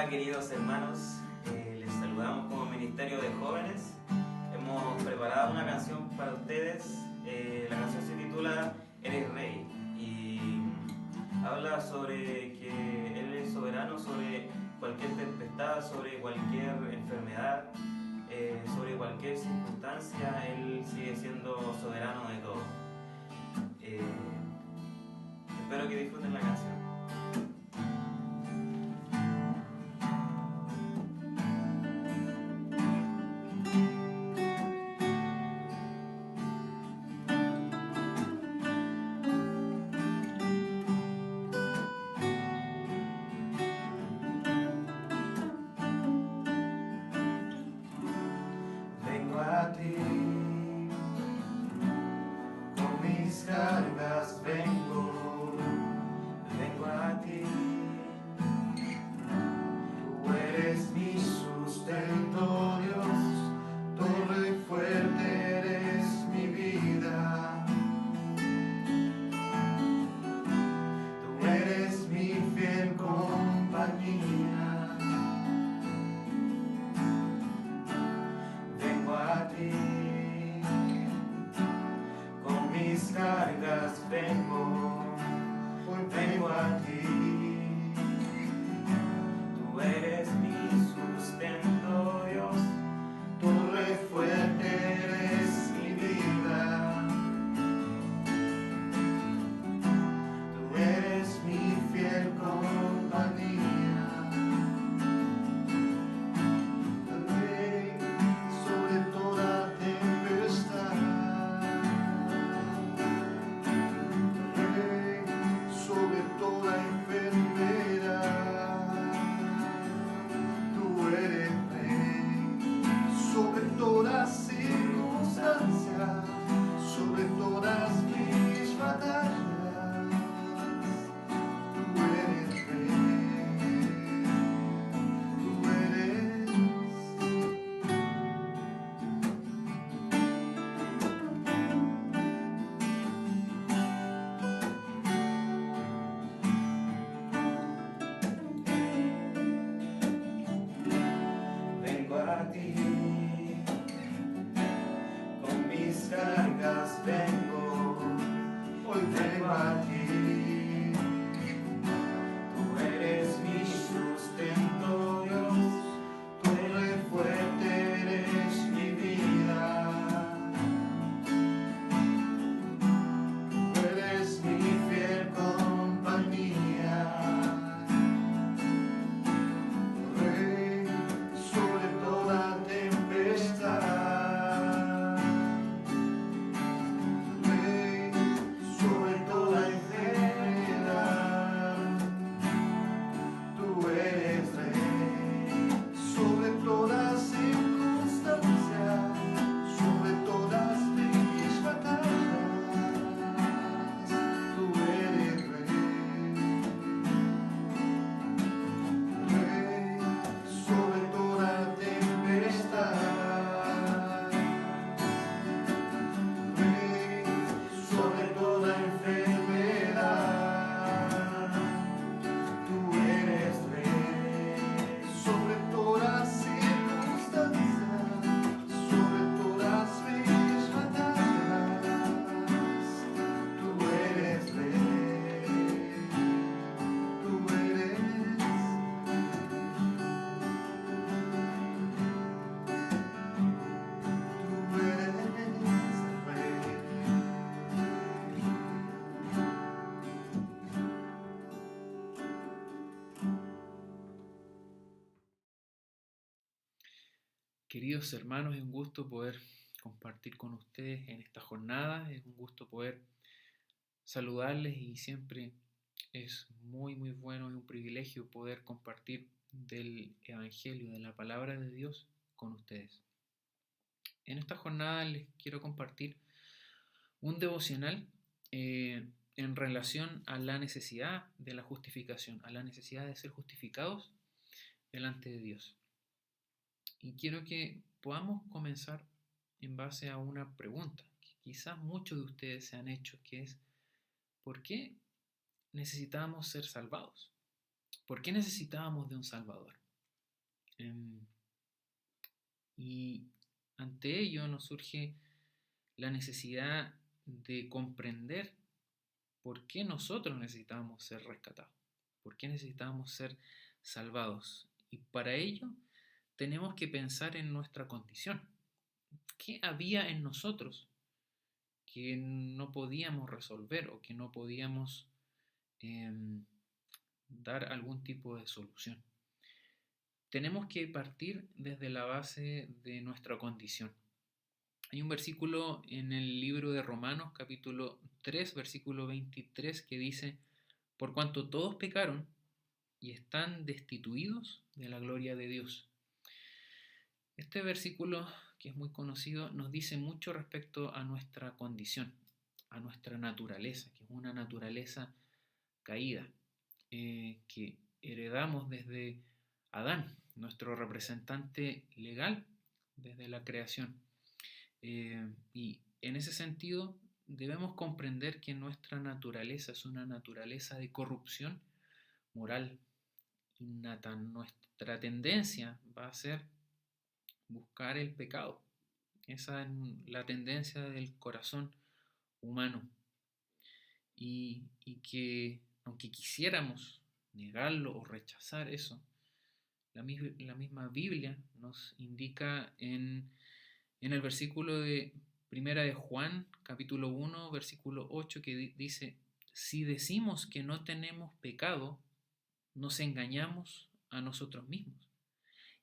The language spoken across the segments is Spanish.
Hola queridos hermanos, les saludamos como Ministerio de Jóvenes. Hemos preparado una canción para ustedes. La canción se titula Eres Rey y habla sobre que Él es soberano sobre cualquier tempestad, sobre cualquier enfermedad, sobre cualquier circunstancia. Él sigue siendo soberano de todo. Eh, Espero que disfruten la canción. Vengo a ti, con mis cargas vengo a ti. Tú eres mi sustento, Dios, torre fuerte eres mi vida. Tú eres mi fiel compañía. Vengo a ti, con mis cargas vengo a ti. Tú eres mi sustento, Dios, torre fuerte eres mi vida. Tú eres mi fiel compañía. Rey sobre toda tempestad. Rey sobre toda enfermedad. Tú eres Rey sobre toda circunstancia, sobre todas mis batallas. Tú eres Rey, tú eres. Vengo a ti, con mis cargas hoy vengo a ti. Tú eres mi sustento, Dios, torre fuerte eres mi vida. Tú eres mi fiel compañía. Rey sobre toda tempestad. Rey sobre toda enfermedad. Tú eres Rey sobre toda circunstancia, sobre todas mis batallas. Tú eres Rey, Rey sobre toda tempestad. Rey sobre toda enfermedad. Tú eres Rey sobre toda circunstancia, sobre todas mis batallas. Tú eres Rey, tú eres. Tú eres Rey. Queridos hermanos, es un gusto poder compartir con ustedes en esta jornada, es un gusto poder saludarles y siempre es muy bueno, es un privilegio poder compartir del Evangelio, de la palabra de Dios con ustedes. En esta jornada les quiero compartir un devocional en relación a la necesidad de la justificación, a la necesidad de ser justificados delante de Dios. Y quiero que podamos comenzar en base a una pregunta que quizás muchos de ustedes se han hecho, que es ¿por qué necesitábamos ser salvados? ¿Por qué necesitábamos de un Salvador? Em, y ante ello nos surge la necesidad de comprender por qué nosotros necesitamos ser rescatados, por qué necesitamos ser salvados. Y para ello tenemos que pensar en nuestra condición. ¿Qué había en nosotros que no podíamos resolver o que no podíamos em, dar algún tipo de solución? Tenemos que partir desde la base de nuestra condición. Hay un versículo en el libro de Romanos, capítulo 3, versículo 23, que dice: por cuanto todos pecaron y están destituidos de la gloria de Dios. Este versículo, que es muy conocido, nos dice mucho respecto a nuestra condición, a nuestra naturaleza, que es una naturaleza caída, que heredamos desde Adán, nuestro representante legal desde la creación. Y en ese sentido debemos comprender que nuestra naturaleza es una naturaleza de corrupción moral innata. Nuestra tendencia va a ser buscar el pecado. Esa es la tendencia del corazón humano. Y que aunque quisiéramos negarlo o rechazar eso, la misma Biblia nos indica en el versículo de Primera de Juan, capítulo 1, versículo 8, que dice: si decimos que no tenemos pecado, nos engañamos a nosotros mismos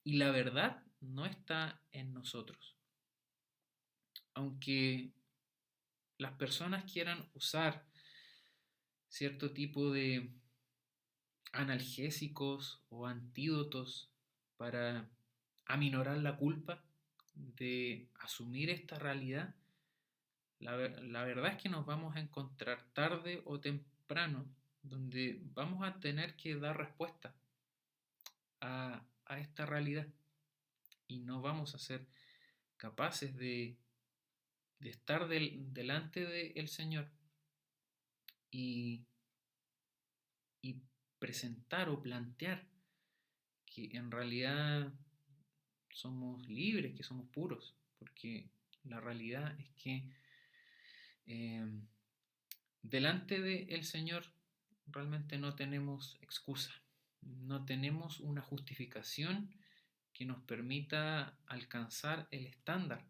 y la verdad no está en nosotros. Aunque las personas quieran usar cierto tipo de analgésicos o antídotos para aminorar la culpa de asumir esta realidad, la verdad es que nos vamos a encontrar tarde o temprano donde vamos a tener que dar respuesta a esta realidad y no vamos a ser capaces de estar delante del Señor y, y presentar o plantear que en realidad somos libres, que somos puros, porque la realidad es que eh, delante del Señor realmente no tenemos excusa, no tenemos una justificación que nos permita alcanzar el estándar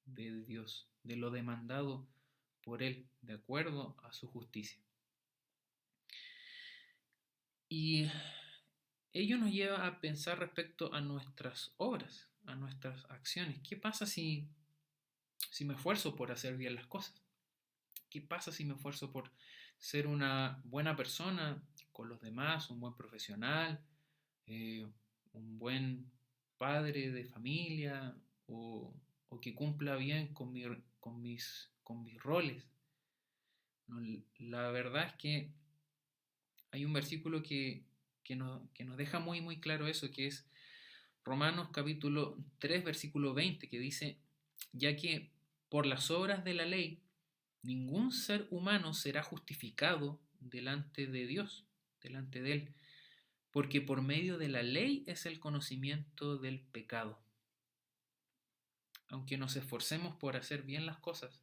de Dios, de lo demandado por Él, de acuerdo a su justicia. Y ello nos lleva a pensar respecto a nuestras obras, a nuestras acciones. ¿Qué pasa si me esfuerzo por hacer bien las cosas? ¿Qué pasa si me esfuerzo por ser una buena persona con los demás, un buen profesional, eh, un buen padre de familia o que cumpla bien con mis roles? No, la verdad es que hay un versículo que nos deja muy, muy claro eso, que es Romanos capítulo 3, versículo 20, que dice: ya que por las obras de la ley, ningún ser humano será justificado delante de Dios, delante de Él, porque por medio de la ley es el conocimiento del pecado. Aunque nos esforcemos por hacer bien las cosas,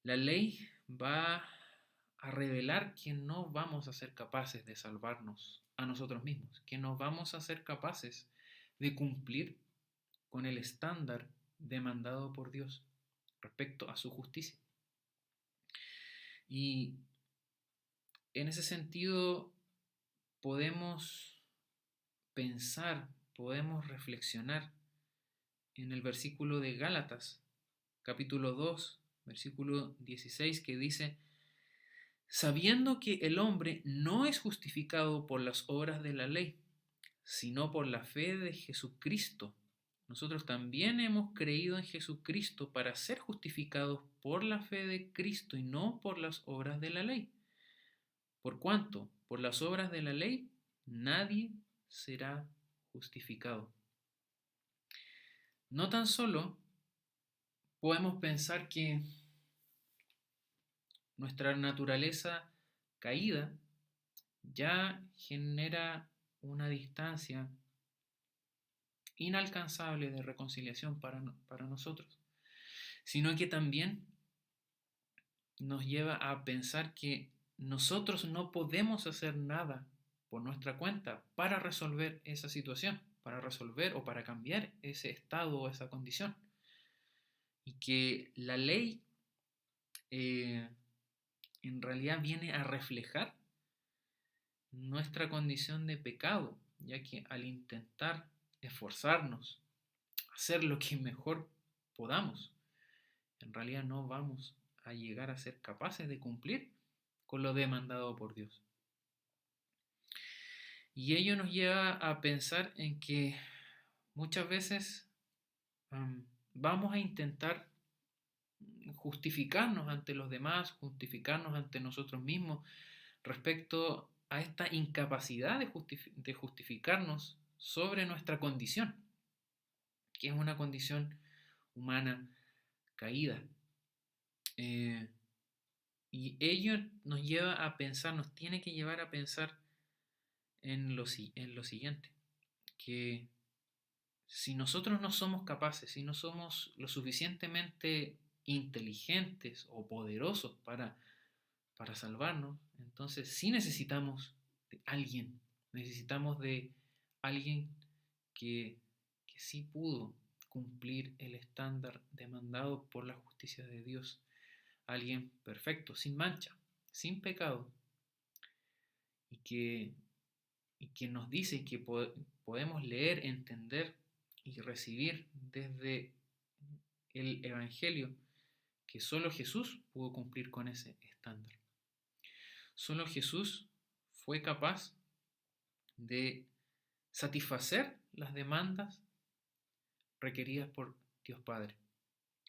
la ley va a revelar que no vamos a ser capaces de salvarnos a nosotros mismos, que no vamos a ser capaces de cumplir con el estándar demandado por Dios respecto a su justicia. Y en ese sentido podemos pensar, podemos reflexionar en el versículo de Gálatas, capítulo 2, versículo 16, que dice: sabiendo que el hombre no es justificado por las obras de la ley, sino por la fe de Jesucristo. Nosotros también hemos creído en Jesucristo para ser justificados por la fe de Cristo y no por las obras de la ley. Por cuanto, por las obras de la ley, nadie será justificado. No tan solo podemos pensar que nuestra naturaleza caída ya genera una distancia inalcanzable de reconciliación para nosotros, sino que también nos lleva a pensar que nosotros no podemos hacer nada por nuestra cuenta para resolver esa situación, para resolver o para cambiar ese estado o esa condición. Y que la ley en realidad viene a reflejar nuestra condición de pecado, ya que al intentar esforzarnos, hacer lo que mejor podamos, en realidad no vamos a llegar a ser capaces de cumplir con lo demandado por Dios. Y ello nos lleva a pensar en que muchas veces vamos a intentar justificarnos ante los demás, justificarnos ante nosotros mismos respecto a esta incapacidad de justificarnos sobre nuestra condición, que es una condición humana caída. Y ello nos lleva a pensar, nos tiene que llevar a pensar en lo siguiente, que si nosotros no somos capaces, si no somos lo suficientemente inteligentes o poderosos para salvarnos, entonces sí necesitamos de alguien, necesitamos de alguien que sí pudo cumplir el estándar demandado por la justicia de Dios, alguien perfecto, sin mancha, sin pecado, y que nos dice que podemos leer, entender y recibir desde el Evangelio que solo Jesús pudo cumplir con ese estándar. Solo Jesús fue capaz de satisfacer las demandas requeridas por Dios Padre.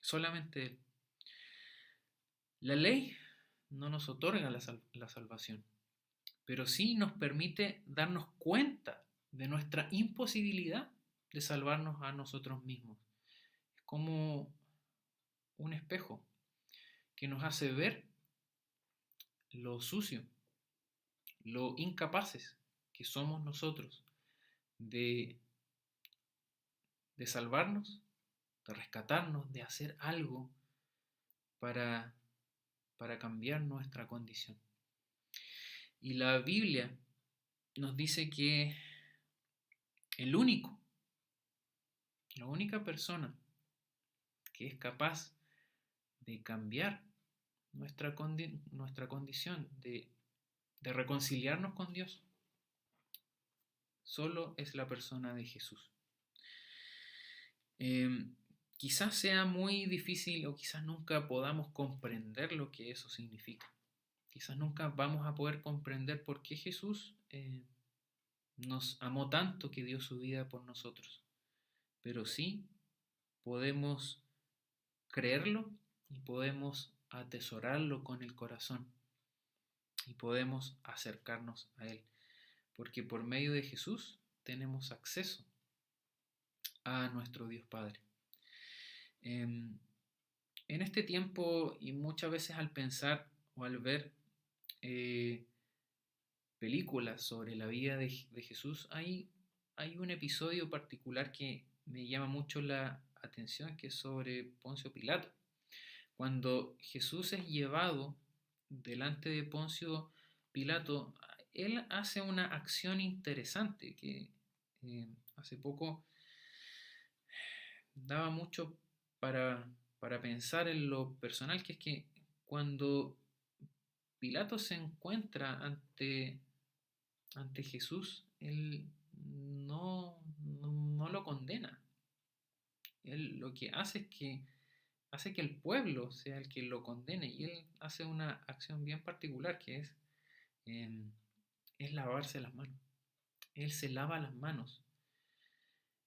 Solamente Él. La ley no nos otorga la salvación, pero sí nos permite darnos cuenta de nuestra imposibilidad de salvarnos a nosotros mismos. Es como un espejo que nos hace ver lo sucio, lo incapaces que somos nosotros de salvarnos, de rescatarnos, de hacer algo para cambiar nuestra condición. Y la Biblia nos dice que la única persona que es capaz de cambiar nuestra condición, de reconciliarnos con Dios, solo es la persona de Jesús. Quizás sea muy difícil o quizás nunca podamos comprender lo que eso significa. Quizás nunca vamos a poder comprender por qué Jesús nos amó tanto que dio su vida por nosotros. Pero sí podemos creerlo y podemos atesorarlo con el corazón y podemos acercarnos a Él. Porque por medio de Jesús tenemos acceso a nuestro Dios Padre. En este tiempo y muchas veces al pensar o al ver películas sobre la vida de Jesús, hay un episodio particular que me llama mucho la atención, que es sobre Poncio Pilato. Cuando Jesús es llevado delante de Poncio Pilato, él hace una acción interesante que hace poco daba mucho para pensar en lo personal, que es que cuando Pilato se encuentra ante Jesús, él no lo condena. Él lo que hace es que hace que el pueblo sea el que lo condene, y él hace una acción bien particular, que es lavarse las manos. Él se lava las manos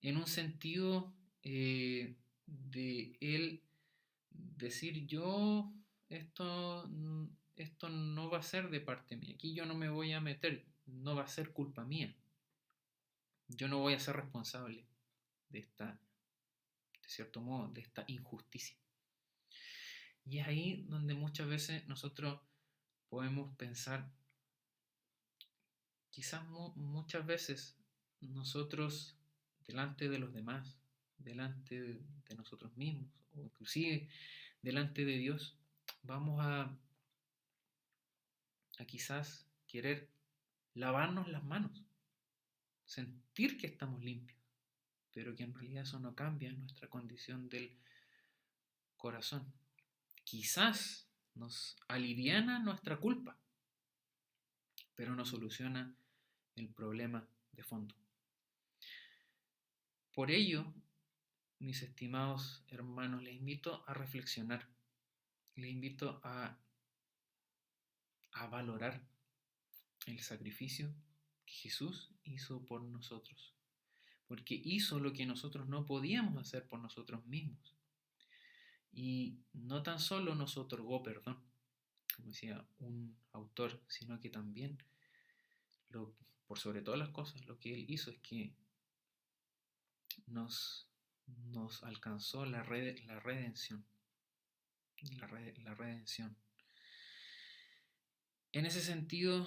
en un sentido de él decir: yo esto no va a ser de parte mía, aquí yo no me voy a meter, no va a ser culpa mía, yo no voy a ser responsable de cierto modo, de esta injusticia. Y es ahí donde muchas veces nosotros podemos pensar, quizás muchas veces nosotros delante de los demás, delante de nosotros mismos, o inclusive delante de Dios, vamos a quizás querer lavarnos las manos, sentir que estamos limpios, pero que en realidad eso no cambia nuestra condición del corazón. Quizás nos aliviana nuestra culpa, pero no soluciona el problema de fondo. Por ello, mis estimados hermanos, les invito a reflexionar, les invito a valorar el sacrificio que Jesús hizo por nosotros, porque hizo lo que nosotros no podíamos hacer por nosotros mismos. Y no tan solo nos otorgó perdón, como decía un autor, sino que también, por sobre todas las cosas, lo que Él hizo es que nos alcanzó la redención. La redención. En ese sentido,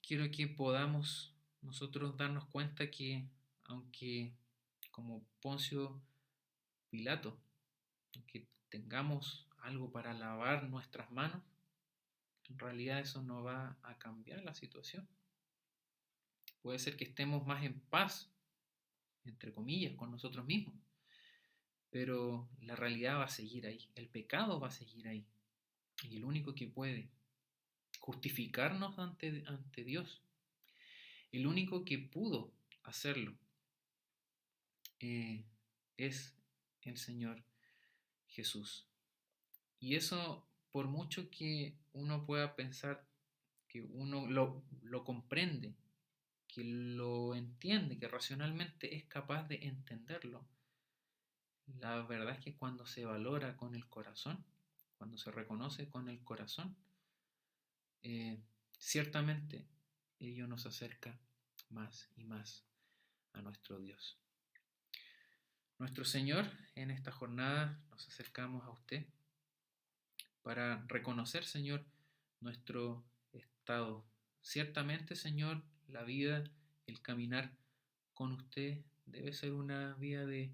quiero que podamos nosotros darnos cuenta que, aunque como Poncio Pilato, aunque tengamos algo para lavar nuestras manos, en realidad eso no va a cambiar la situación. Puede ser que estemos más en paz, entre comillas, con nosotros mismos, pero la realidad va a seguir ahí, el pecado va a seguir ahí. Y el único que puede justificarnos ante Dios, el único que pudo hacerlo, es el Señor Jesús. Y eso, por mucho que uno pueda pensar que uno lo comprende, que lo entiende, que racionalmente es capaz de entenderlo, la verdad es que cuando se valora con el corazón, cuando se reconoce con el corazón, ciertamente ello nos acerca más y más a nuestro Dios. Nuestro Señor, en esta jornada nos acercamos a usted para reconocer, Señor, nuestro estado. Ciertamente, Señor, la vida, el caminar con usted debe ser una vida de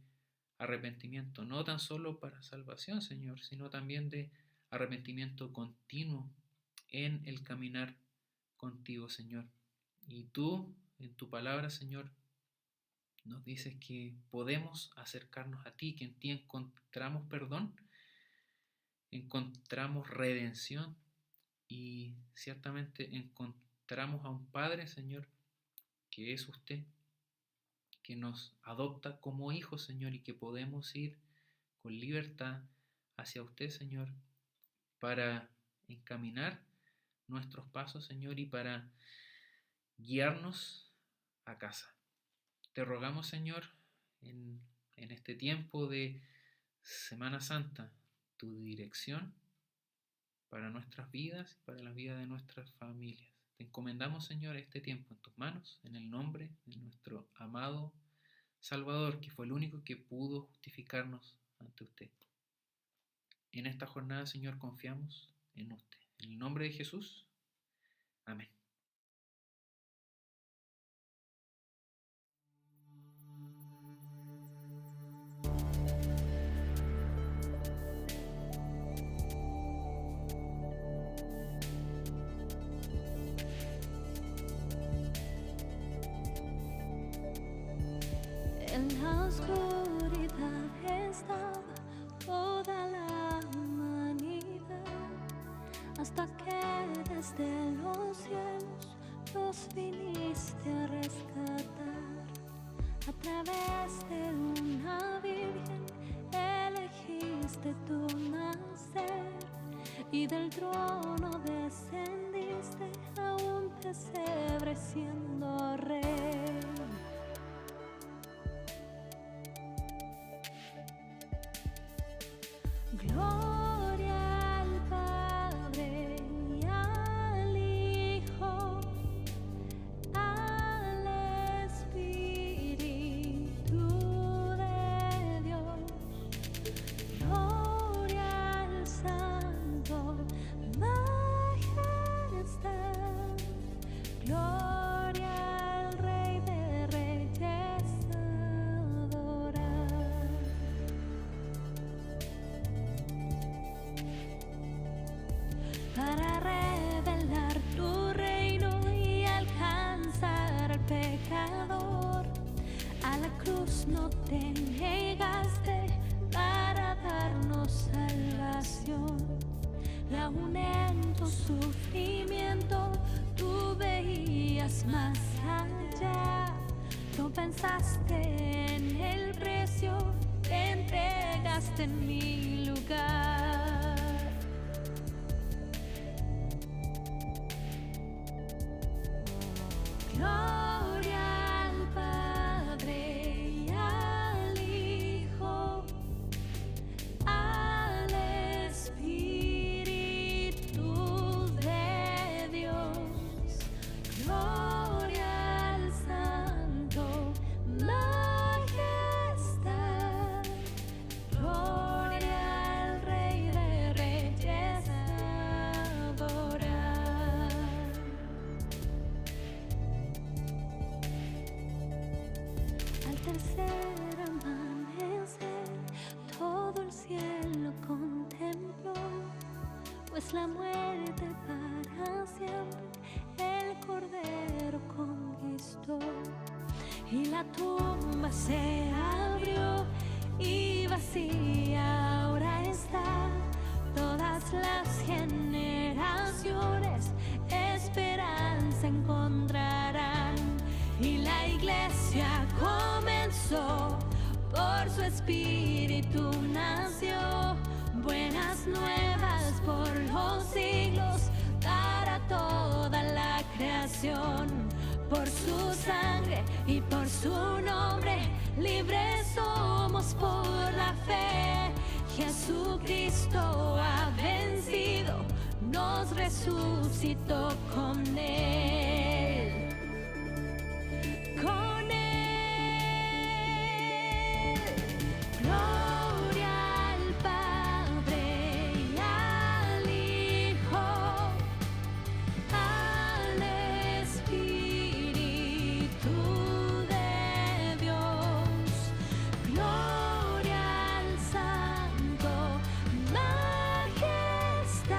arrepentimiento, no tan solo para salvación, Señor, sino también de arrepentimiento continuo en el caminar contigo, Señor. Y tú, en tu palabra, Señor, nos dices que podemos acercarnos a ti, que en ti encontramos perdón, encontramos redención y ciertamente encontramos a un Padre, Señor, que es usted, que nos adopta como hijos, Señor, y que podemos ir con libertad hacia usted, Señor, para encaminar nuestros pasos, Señor, y para guiarnos a casa. Te rogamos, Señor, en este tiempo de Semana Santa, tu dirección para nuestras vidas y para la vida de nuestras familias. Te encomendamos, Señor, este tiempo en tus manos, en el nombre de nuestro amado Salvador, que fue el único que pudo justificarnos ante usted. En esta jornada, Señor, confiamos en usted. En el nombre de Jesús. Amén. En la oscuridad estaba toda la humanidad, hasta que desde los cielos los viniste a rescatar. A través de una virgen elegiste tu nacer, y del trono descendiste a un pesebre siendo rey. Gloria al Padre y al Hijo, al Espíritu de Dios. Gloria al Santo, majestad. Gloria al Rey de creación. Y aún en tu sufrimiento tú veías más allá. No pensaste en el precio, te entregaste en mi lugar. Gloria al Padre y al Hijo, al Espíritu de Dios. Gloria al Santo, majestad. Gloria al Rey de Reyes, adorar. Al tercer amanecer, todo el cielo contempló, pues la muerte para siempre el Cordero conquistó. Y la tumba se abrió y vacía ahora está. Todas las generaciones esperanza encontrarán. Y la iglesia comenzó, por su espíritu nació. Buenas nuevas por los siglos para toda la creación. Por su sangre y por su nombre, libres somos por la fe. Jesucristo ha vencido, nos resucitó con él. Con él. Gloria al Padre y al Hijo, al Espíritu de Dios. Gloria al Santo, majestad.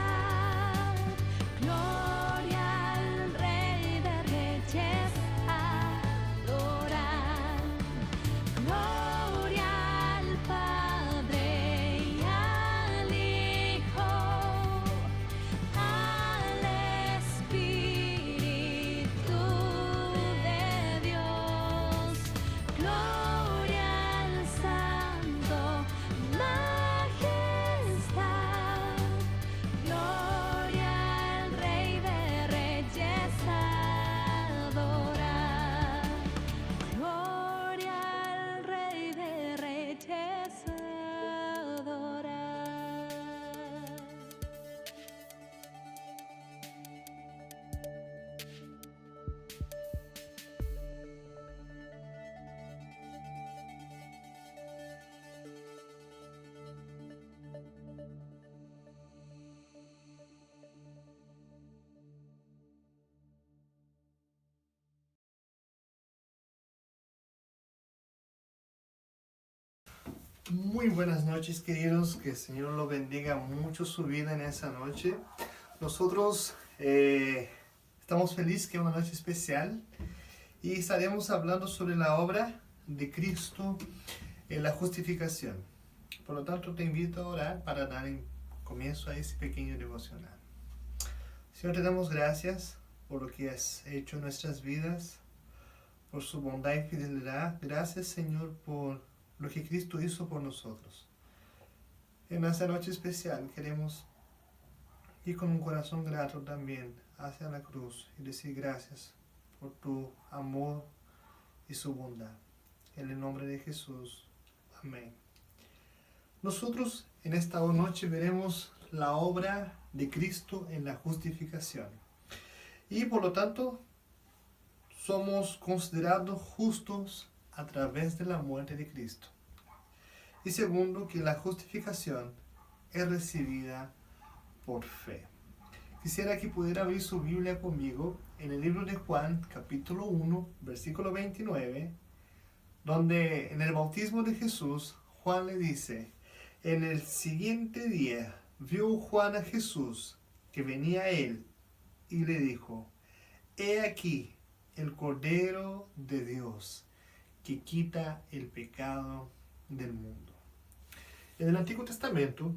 Gloria al Rey de Reyes, adorar. Gloria al Padre y al Hijo, al Espíritu de Dios. Gloria al Santo, majestad. Gloria al Rey de Reyes, adorar. Gloria al Rey de Reyes, adorar. Muy buenas noches, queridos. Que el Señor lo bendiga mucho su vida en esa noche. Nosotros estamos felices que es una noche especial y estaremos hablando sobre la obra de Cristo en la justificación. Por lo tanto, te invito a orar para dar comienzo a ese pequeño devocional. Señor, te damos gracias por lo que has hecho en nuestras vidas, por su bondad y fidelidad. Gracias, Señor, por lo que Cristo hizo por nosotros. En esta noche especial queremos ir con un corazón grato también hacia la cruz y decir gracias por tu amor y su bondad. En el nombre de Jesús. Amén. Nosotros en esta noche veremos la obra de Cristo en la justificación. Y por lo tanto, somos considerados justos a través de la muerte de Cristo. Y segundo, que la justificación es recibida por fe. Quisiera que pudiera abrir su Biblia conmigo en el libro de Juan, capítulo 1, versículo 29, donde en el bautismo de Jesús, Juan le dice: en el siguiente día vio Juan a Jesús que venía a él y le dijo: he aquí el Cordero de Dios que quita el pecado del mundo. En el Antiguo Testamento,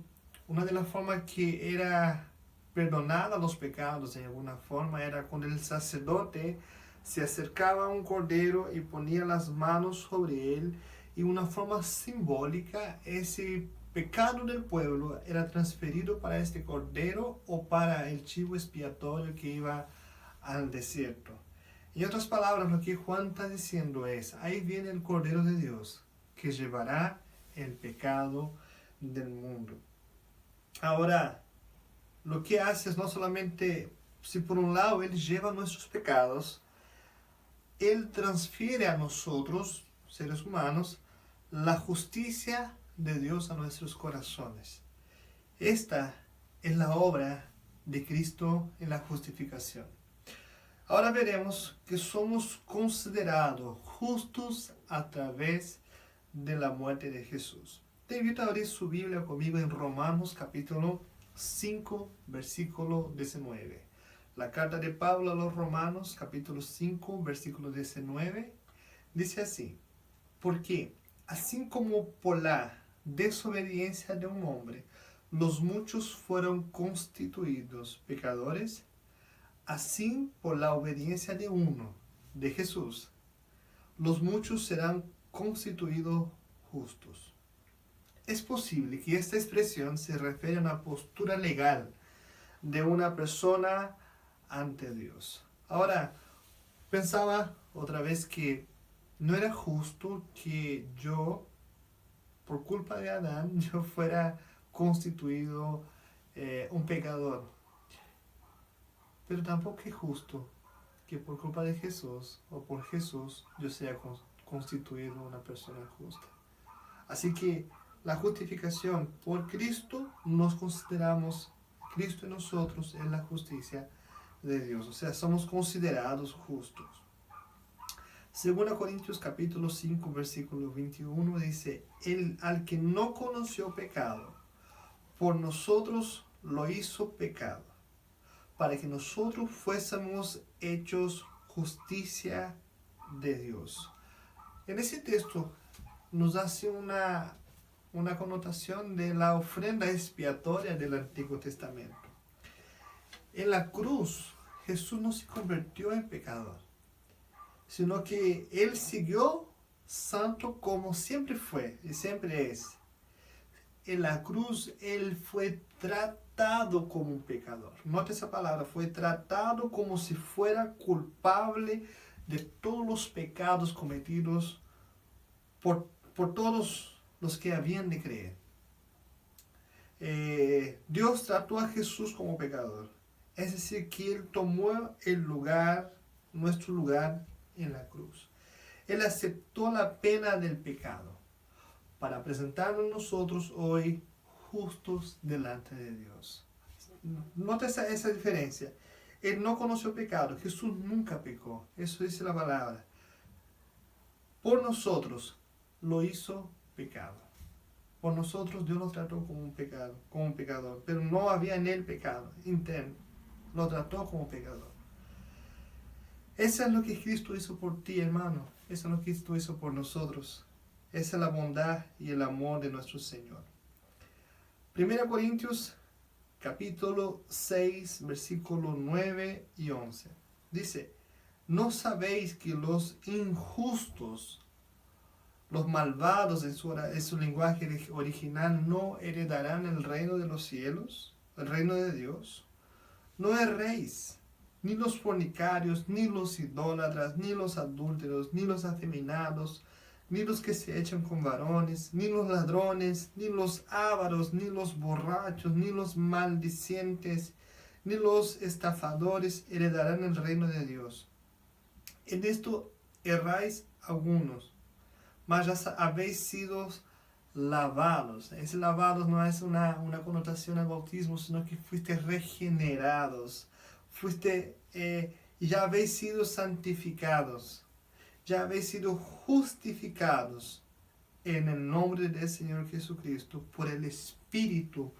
Una de las formas que era perdonada los pecados en alguna forma era cuando el sacerdote se acercaba a un cordero y ponía las manos sobre él, y una forma simbólica ese pecado del pueblo era transferido para este cordero o para el chivo expiatorio que iba al desierto. En otras palabras, lo que Juan está diciendo es, ahí viene el Cordero de Dios que llevará el pecado del mundo. Ahora, lo que hace es no solamente, si por un lado Él lleva nuestros pecados, Él transfiere a nosotros, seres humanos, la justicia de Dios a nuestros corazones. Esta es la obra de Cristo en la justificación. Ahora veremos que somos considerados justos a través de la muerte de Jesús. Te invito a abrir su Biblia conmigo en Romanos capítulo 5, versículo 19. La carta de Pablo a los Romanos capítulo 5, versículo 19, dice así: porque así como por la desobediencia de un hombre los muchos fueron constituidos pecadores, así por la obediencia de uno, de Jesús, los muchos serán constituidos justos. Es posible que esta expresión se refiere a una postura legal de una persona ante Dios. Ahora, pensaba otra vez que no era justo que yo, por culpa de Adán, yo fuera constituido un pecador. Pero tampoco es justo que por culpa de Jesús o por Jesús yo sea constituido una persona justa. Así que la justificación por Cristo, nos consideramos, Cristo en nosotros es la justicia de Dios. O sea, somos considerados justos. 2 Corintios capítulo 5, versículo 21 dice: el al que no conoció pecado, por nosotros lo hizo pecado, para que nosotros fuésemos hechos justicia de Dios. En ese texto nos hace una connotación de la ofrenda expiatoria del Antiguo Testamento. En la cruz, Jesús no se convirtió en pecador, sino que Él siguió santo como siempre fue y siempre es. En la cruz, Él fue tratado como un pecador. Note esa palabra, fue tratado como si fuera culpable de todos los pecados cometidos por todos los que habían de creer. Dios trató a Jesús como pecador. Es decir, que Él tomó el lugar, nuestro lugar en la cruz. Él aceptó la pena del pecado para presentarnos nosotros hoy justos delante de Dios. Nota esa diferencia. Él no conoció pecado. Jesús nunca pecó. Eso dice la palabra. Por nosotros lo hizo pecado. Por nosotros Dios lo trató como un pecador, pero no había en él pecado interno. Lo trató como pecador. Eso es lo que Cristo hizo por ti, hermano. Eso es lo que Cristo hizo por nosotros. Esa es la bondad y el amor de nuestro Señor. 1 Corintios capítulo 6, versículos 9 y 11. Dice: ¿no sabéis que los injustos, los malvados en su lenguaje original, no heredarán el reino de los cielos, el reino de Dios? No erréis, ni los fornicarios, ni los idólatras, ni los adúlteros, ni los afeminados, ni los que se echan con varones, ni los ladrones, ni los ávaros, ni los borrachos, ni los maldicientes, ni los estafadores heredarán el reino de Dios. En esto erráis algunos, mas ya habéis sido lavados. Ese lavados no es una connotación al bautismo, sino que fuiste regenerados, ya habéis sido santificados, ya habéis sido justificados en el nombre del Señor Jesucristo por el Espíritu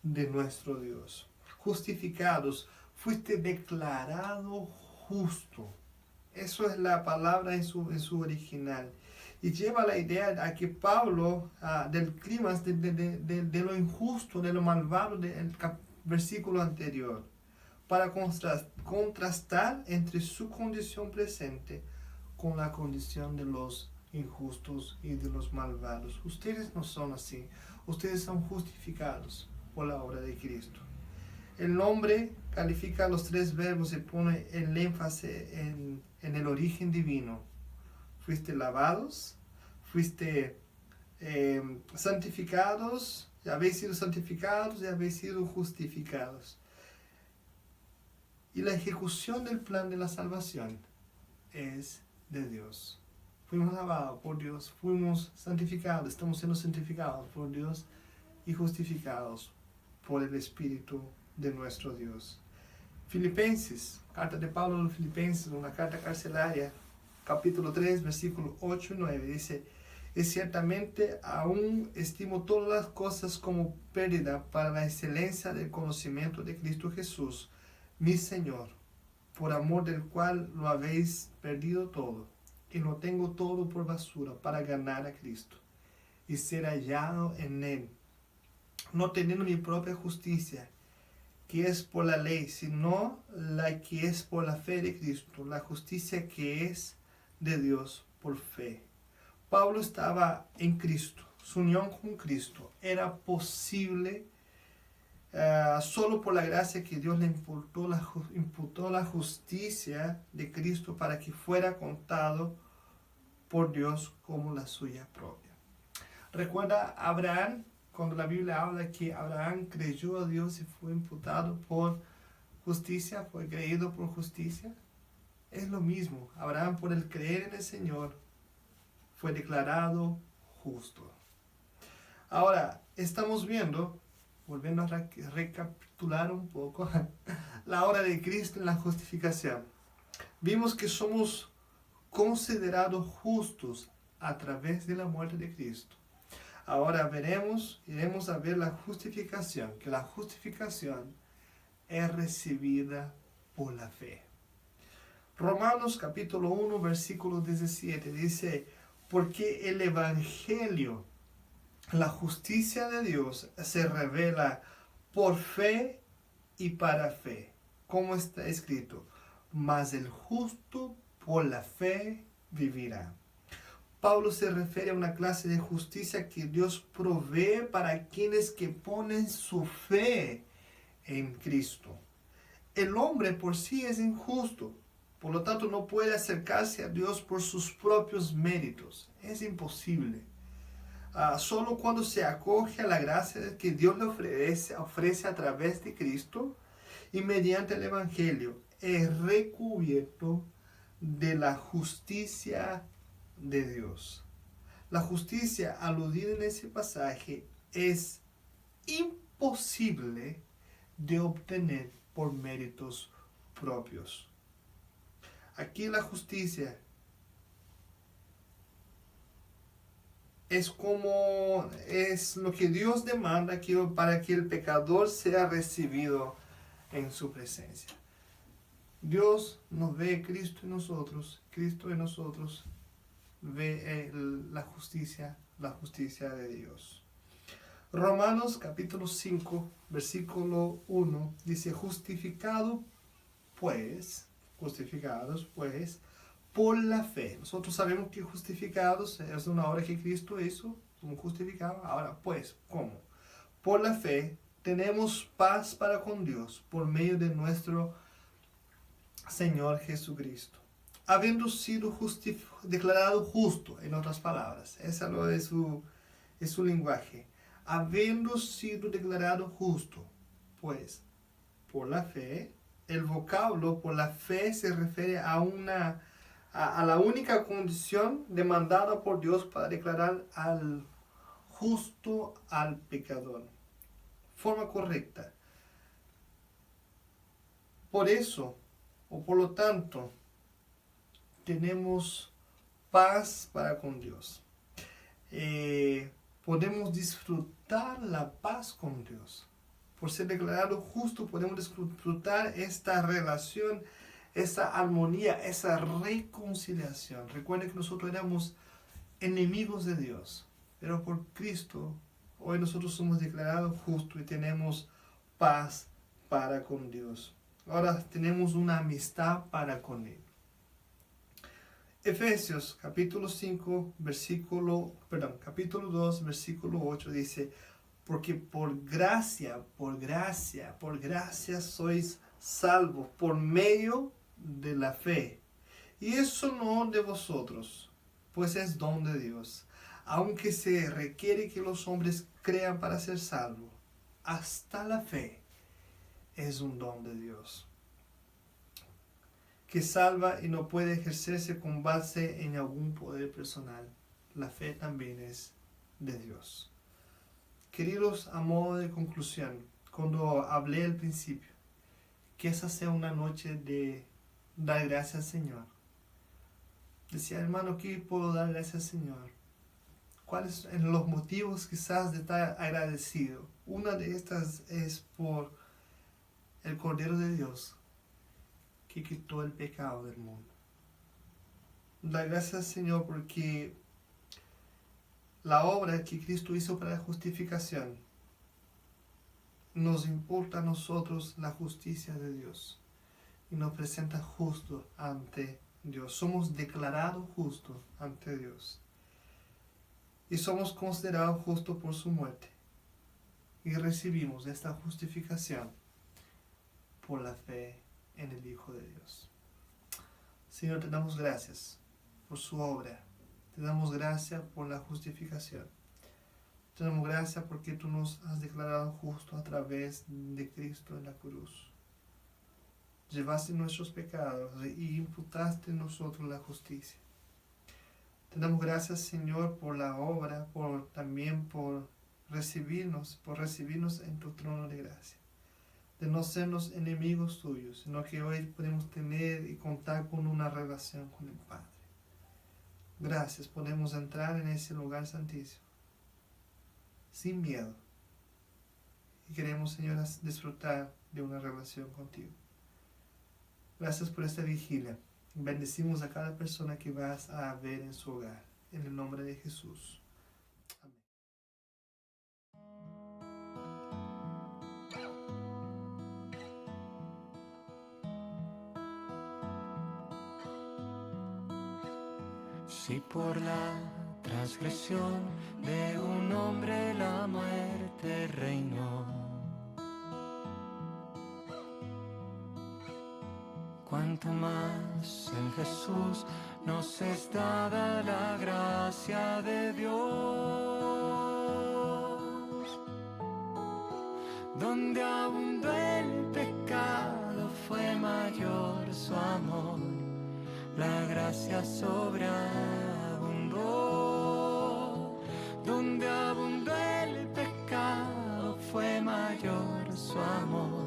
de nuestro Dios. Justificados, fuiste declarado justo. Eso es la palabra en su original. Y lleva la idea a que Pablo, del clima, de lo injusto, de lo malvado del versículo anterior, para contrastar entre su condición presente con la condición de los injustos y de los malvados. Ustedes no son así. Ustedes son justificados por la obra de Cristo. El nombre califica los tres verbos y pone el énfasis en el origen divino. Fuiste lavados, fuiste santificados, habéis sido santificados y habéis sido justificados. Y la ejecución del plan de la salvación es de Dios. Fuimos lavados por Dios, fuimos santificados, estamos siendo santificados por Dios y justificados por el Espíritu de nuestro Dios. Filipenses, carta de Pablo a los Filipenses, una carta carcelaria, capítulo 3, versículos 8 y 9, dice: y ciertamente aún estimo todas las cosas como pérdida para la excelencia del conocimiento de Cristo Jesús, mi Señor, por amor del cual lo habéis perdido todo, y lo tengo todo por basura para ganar a Cristo, y ser hallado en Él, no teniendo mi propia justicia, que es por la ley, sino la que es por la fe de Cristo, la justicia que es de Dios por fe. Pablo estaba en Cristo, su unión con Cristo era posible solo por la gracia que Dios le imputó la justicia de Cristo para que fuera contado por Dios como la suya propia. Recuerda Abraham, cuando la Biblia habla que Abraham creyó a Dios y fue imputado por justicia, fue creído por justicia. Es lo mismo, Abraham por el creer en el Señor fue declarado justo. Ahora, estamos viendo, volviendo a recapitular un poco, la obra de Cristo en la justificación. Vimos que somos considerados justos a través de la muerte de Cristo. Ahora iremos a ver la justificación, que la justificación es recibida por la fe. Romanos capítulo 1, versículo 17 dice: porque el Evangelio, la justicia de Dios, se revela por fe y para fe, como está escrito: mas el justo por la fe vivirá. Pablo se refiere a una clase de justicia que Dios provee para quienes que ponen su fe en Cristo. El hombre por sí es injusto, por lo tanto no puede acercarse a Dios por sus propios méritos. Es imposible. Solo cuando se acoge a la gracia que Dios le ofrece a través de Cristo y mediante el Evangelio, es recubierto de la justicia de Dios. La justicia aludida en ese pasaje es imposible de obtener por méritos propios. Aquí la justicia es lo que Dios demanda para que el pecador sea recibido en su presencia. Dios nos ve Cristo en nosotros ve la justicia de Dios. Romanos capítulo 5, versículo 1 dice: justificados pues por la fe. Nosotros sabemos que justificados es una obra que Cristo hizo, somos justificados. Ahora pues, ¿cómo? Por la fe tenemos paz para con Dios por medio de nuestro Señor Jesucristo, habiendo sido declarado justo, en otras palabras, esa es su lenguaje, habiendo sido declarado justo, pues, por la fe. El vocablo por la fe se refiere a la única condición demandada por Dios para declarar al justo al pecador. Forma correcta. Por eso, o por lo tanto, tenemos paz para con Dios. Podemos disfrutar la paz con Dios. Por ser declarado justo, podemos disfrutar esta relación, esta armonía, esa reconciliación. Recuerden que nosotros éramos enemigos de Dios, pero por Cristo hoy nosotros somos declarados justos y tenemos paz para con Dios. Ahora tenemos una amistad para con Él. Efesios capítulo 2, versículo 8 dice, porque por gracia sois salvos por medio de la fe. Y eso no de vosotros, pues es don de Dios. Aunque se requiere que los hombres crean para ser salvos, hasta la fe es un don de Dios, que salva y no puede ejercerse con base en algún poder personal. La fe también es de Dios. Queridos, a modo de conclusión, cuando hablé al principio, que esa sea una noche de dar gracias al Señor. Decía, hermano, ¿qué puedo dar gracias al Señor? ¿Cuáles son los motivos quizás de estar agradecido? Una de estas es por el Cordero de Dios que quitó el pecado del mundo. Dar gracias al Señor porque la obra que Cristo hizo para la justificación nos importa a nosotros la justicia de Dios y nos presenta justos ante Dios. Somos declarados justos ante Dios y somos considerados justos por su muerte y recibimos esta justificación por la fe en el Hijo de Dios. Señor, te damos gracias por su obra. Te damos gracias por la justificación. Te damos gracias porque tú nos has declarado justos a través de Cristo en la cruz. Llevaste nuestros pecados y imputaste en nosotros la justicia. Te damos gracias, Señor, por la obra, también por recibirnos en tu trono de gracia. De no sernos enemigos tuyos, sino que hoy podemos tener y contar con una relación con el Padre. Gracias, podemos entrar en ese lugar santísimo sin miedo. Y queremos, Señor, disfrutar de una relación contigo. Gracias por esta vigilia. Bendecimos a cada persona que vas a ver en su hogar. En el nombre de Jesús. Amén. Si por la transgresión de un hombre la muerte reinó, cuanto más en Jesús nos es dada la gracia de Dios, donde abundó el pecado fue mayor su amor, la gracia sobreabundó, donde abundó el pecado fue mayor su amor,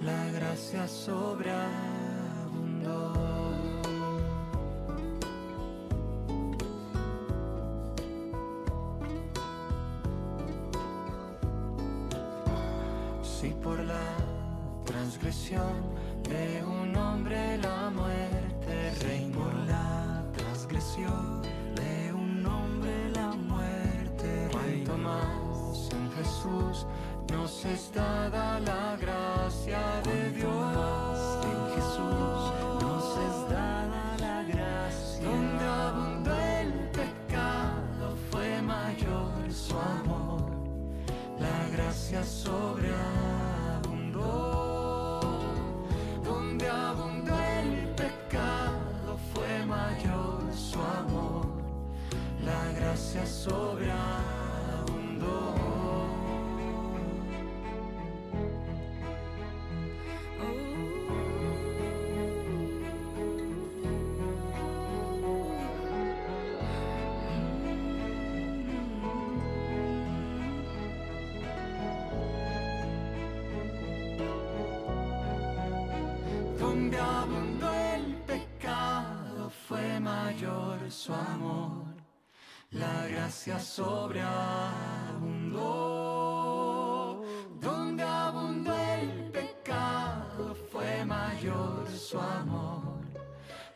la gracia sobreabundó. Si por la transgresión de un hombre la muerte reinó, por la transgresión de un hombre la muerte reinó, cuanto más en Jesús nos es dada la gracia de Dios, en Jesús nos es dada la gracia, donde abundó el pecado fue mayor su amor, la gracia sobreabundó, donde abundó el pecado fue mayor su amor, la gracia sobreabundó. Donde abundó el pecado fue mayor su amor, la gracia sobreabundó. Donde abundó el pecado fue mayor su amor,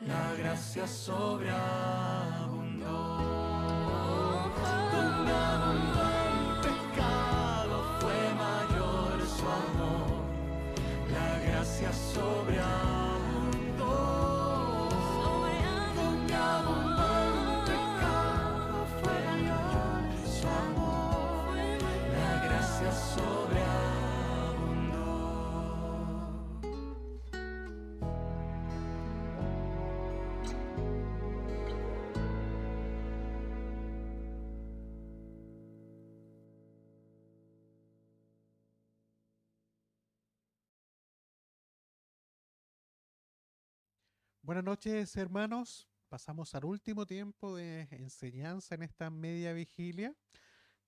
la gracia sobreabundó. donde abundó el pecado fue mayor su amor, la gracia sobreabundó. Donde abundó el pecado fue mayor su amor, la gracia sobreabundó. Buenas noches, hermanos. Pasamos al último tiempo de enseñanza en esta media vigilia.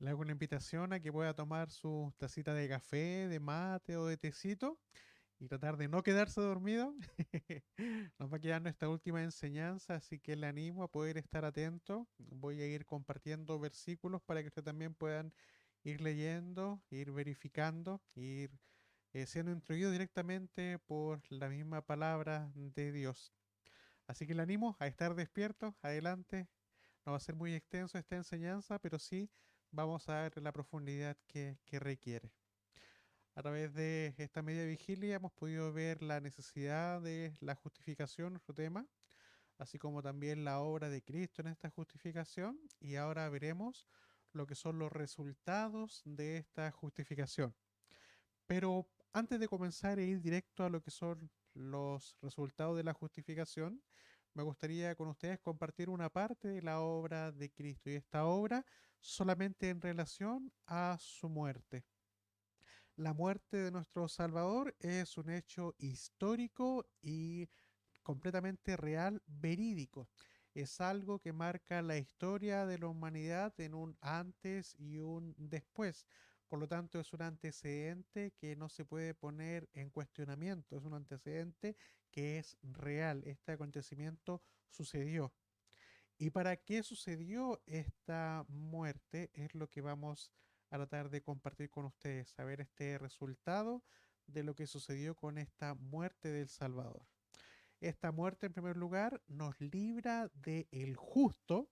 Le hago una invitación a que pueda tomar su tacita de café, de mate o de tecito y tratar de no quedarse dormido. Nos va a quedar nuestra última enseñanza, así que le animo a poder estar atento. Voy a ir compartiendo versículos para que ustedes también puedan ir leyendo, ir verificando, ir siendo instruidos directamente por la misma palabra de Dios. Así que le animo a estar despierto. Adelante. No va a ser muy extenso esta enseñanza, pero sí vamos a dar la profundidad que requiere. A través de esta media vigilia hemos podido ver la necesidad de la justificación, nuestro tema, así como también la obra de Cristo en esta justificación, y ahora veremos lo que son los resultados de esta justificación. Pero antes de comenzar e ir directo a lo que son los resultados de la justificación, me gustaría con ustedes compartir una parte de la obra de Cristo, y esta obra solamente en relación a su muerte. La muerte de nuestro Salvador es un hecho histórico y completamente real, verídico. Es algo que marca la historia de la humanidad en un antes y un después. Por lo tanto, es un antecedente que no se puede poner en cuestionamiento. Es un antecedente que es real. Este acontecimiento sucedió. ¿Y para qué sucedió esta muerte? Es lo que vamos a tratar de compartir con ustedes, saber este resultado de lo que sucedió con esta muerte del Salvador. Esta muerte, en primer lugar, nos libra del justo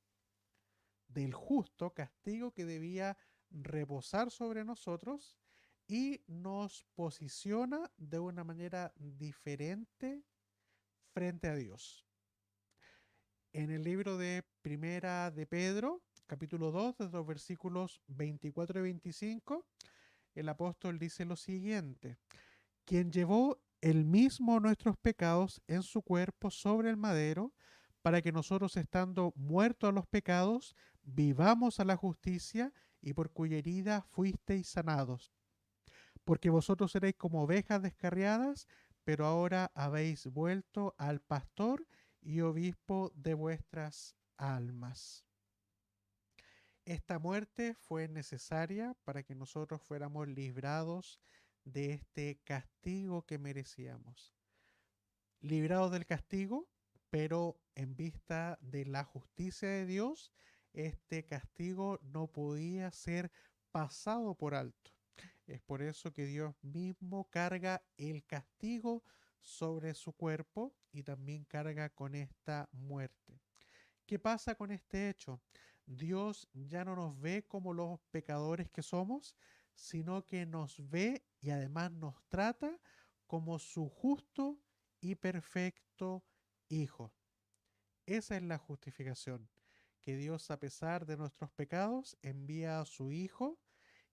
castigo que debía reposar sobre nosotros, y nos posiciona de una manera diferente frente a Dios. En el libro de Primera de Pedro, capítulo 2, desde los versículos 24 y 25, el apóstol dice lo siguiente: quien llevó él mismo nuestros pecados en su cuerpo sobre el madero, para que nosotros, estando muertos a los pecados, vivamos a la justicia, y por cuya herida fuisteis sanados. Porque vosotros erais como ovejas descarriadas, pero ahora habéis vuelto al pastor y obispo de vuestras almas. Esta muerte fue necesaria para que nosotros fuéramos librados de este castigo que merecíamos. Librados del castigo, pero en vista de la justicia de Dios, este castigo no podía ser pasado por alto. Es por eso que Dios mismo carga el castigo sobre su cuerpo y también carga con esta muerte. ¿Qué pasa con este hecho? Dios ya no nos ve como los pecadores que somos, sino que nos ve y además nos trata como su justo y perfecto Hijo. Esa es la justificación, que Dios, a pesar de nuestros pecados, envía a su Hijo,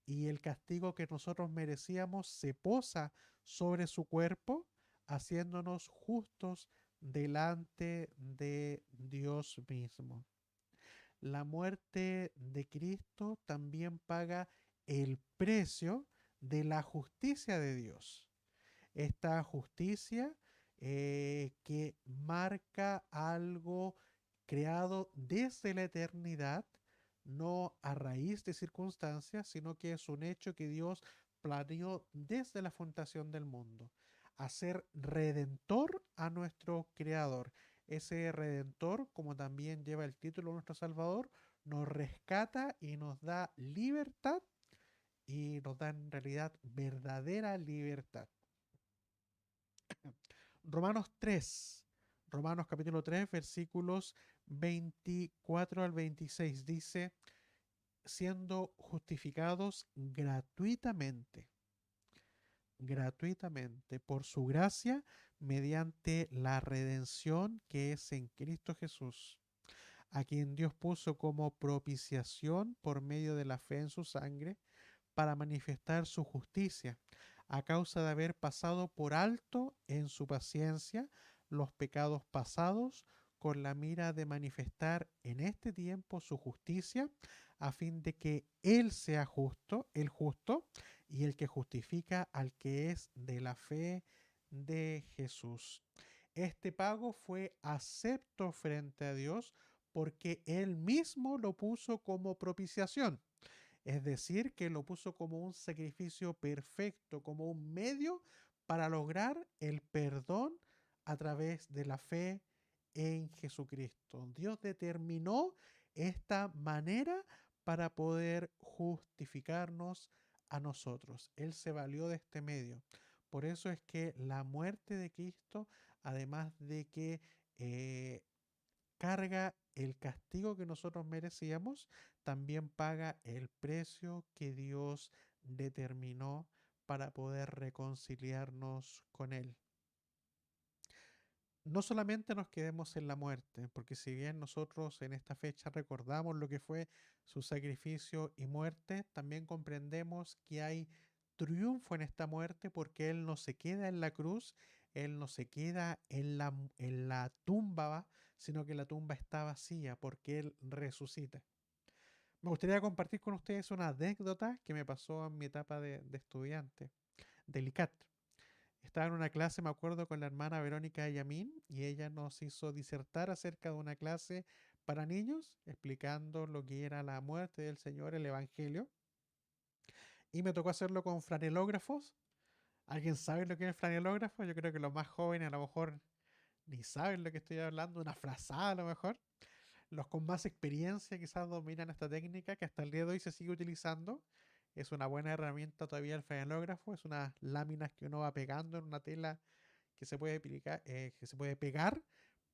y el castigo que nosotros merecíamos se posa sobre su cuerpo, haciéndonos justos delante de Dios mismo. La muerte de Cristo también paga el precio de la justicia de Dios. Esta justicia que marca algo creado desde la eternidad, no a raíz de circunstancias, sino que es un hecho que Dios planeó desde la fundación del mundo, hacer redentor a nuestro Creador. Ese redentor, como también lleva el título de nuestro Salvador, nos rescata y nos da libertad, y nos da en realidad verdadera libertad. Romanos 3, Romanos capítulo 3, versículos 24 al 26 dice: siendo justificados gratuitamente por su gracia mediante la redención que es en Cristo Jesús, a quien Dios puso como propiciación por medio de la fe en su sangre para manifestar su justicia, a causa de haber pasado por alto en su paciencia los pecados pasados, con la mira de manifestar en este tiempo su justicia, a fin de que Él sea justo, el justo, y el que justifica al que es de la fe de Jesús. Este pago fue acepto frente a Dios porque Él mismo lo puso como propiciación. Es decir, que lo puso como un sacrificio perfecto, como un medio para lograr el perdón a través de la fe en Jesucristo. Dios determinó esta manera para poder justificarnos a nosotros. Él se valió de este medio. Por eso es que la muerte de Cristo, además de que carga el castigo que nosotros merecíamos, también paga el precio que Dios determinó para poder reconciliarnos con Él. No solamente nos quedemos en la muerte, porque si bien nosotros en esta fecha recordamos lo que fue su sacrificio y muerte, también comprendemos que hay triunfo en esta muerte porque Él no se queda en la cruz, Él no se queda en la tumba, ¿va? Sino que la tumba está vacía porque Él resucita. Me gustaría compartir con ustedes una anécdota que me pasó en mi etapa de estudiante, del ICAT. Estaba en una clase, me acuerdo, con la hermana Verónica Yamín y ella nos hizo disertar acerca de una clase para niños, explicando lo que era la muerte del Señor, el Evangelio. Y me tocó hacerlo con franelógrafos. ¿Alguien sabe lo que es el franelógrafo? Yo creo que los más jóvenes a lo mejor ni saben lo que estoy hablando, una frazada a lo mejor. Los con más experiencia quizás dominan esta técnica que hasta el día de hoy se sigue utilizando. Es una buena herramienta todavía el franelógrafo. Es unas láminas que uno va pegando en una tela que se puede pegar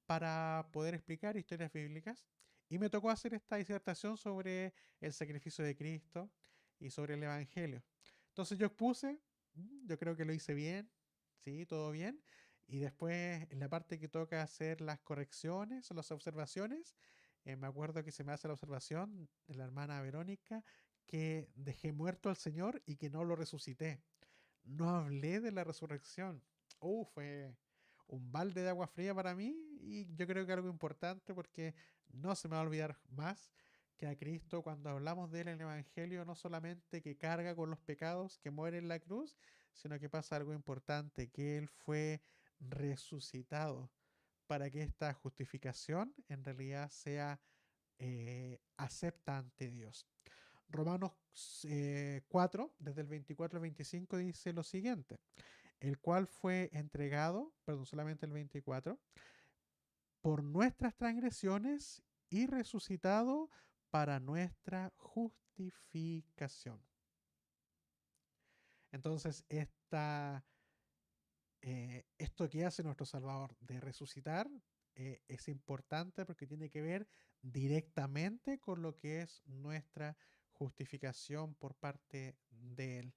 para poder explicar historias bíblicas. Y me tocó hacer esta disertación sobre el sacrificio de Cristo y sobre el Evangelio. Entonces yo expuse, yo creo que lo hice bien, sí, todo bien. Y después en la parte que toca hacer las correcciones o las observaciones, me acuerdo que se me hace la observación de la hermana Verónica que dejé muerto al Señor y que no lo resucité. No hablé de la resurrección. Fue un balde de agua fría para mí y yo creo que algo importante porque no se me va a olvidar más que a Cristo cuando hablamos de él en el Evangelio no solamente que carga con los pecados, que muere en la cruz, sino que pasa algo importante, que él fue resucitado para que esta justificación en realidad sea acepta ante Dios. Romanos 4, desde el 24 al 25, dice lo siguiente: el cual fue entregado, perdón, solamente el 24, por nuestras transgresiones y resucitado para nuestra justificación. Entonces, esto que hace nuestro Salvador de resucitar es importante porque tiene que ver directamente con lo que es nuestra justificación por parte de Él.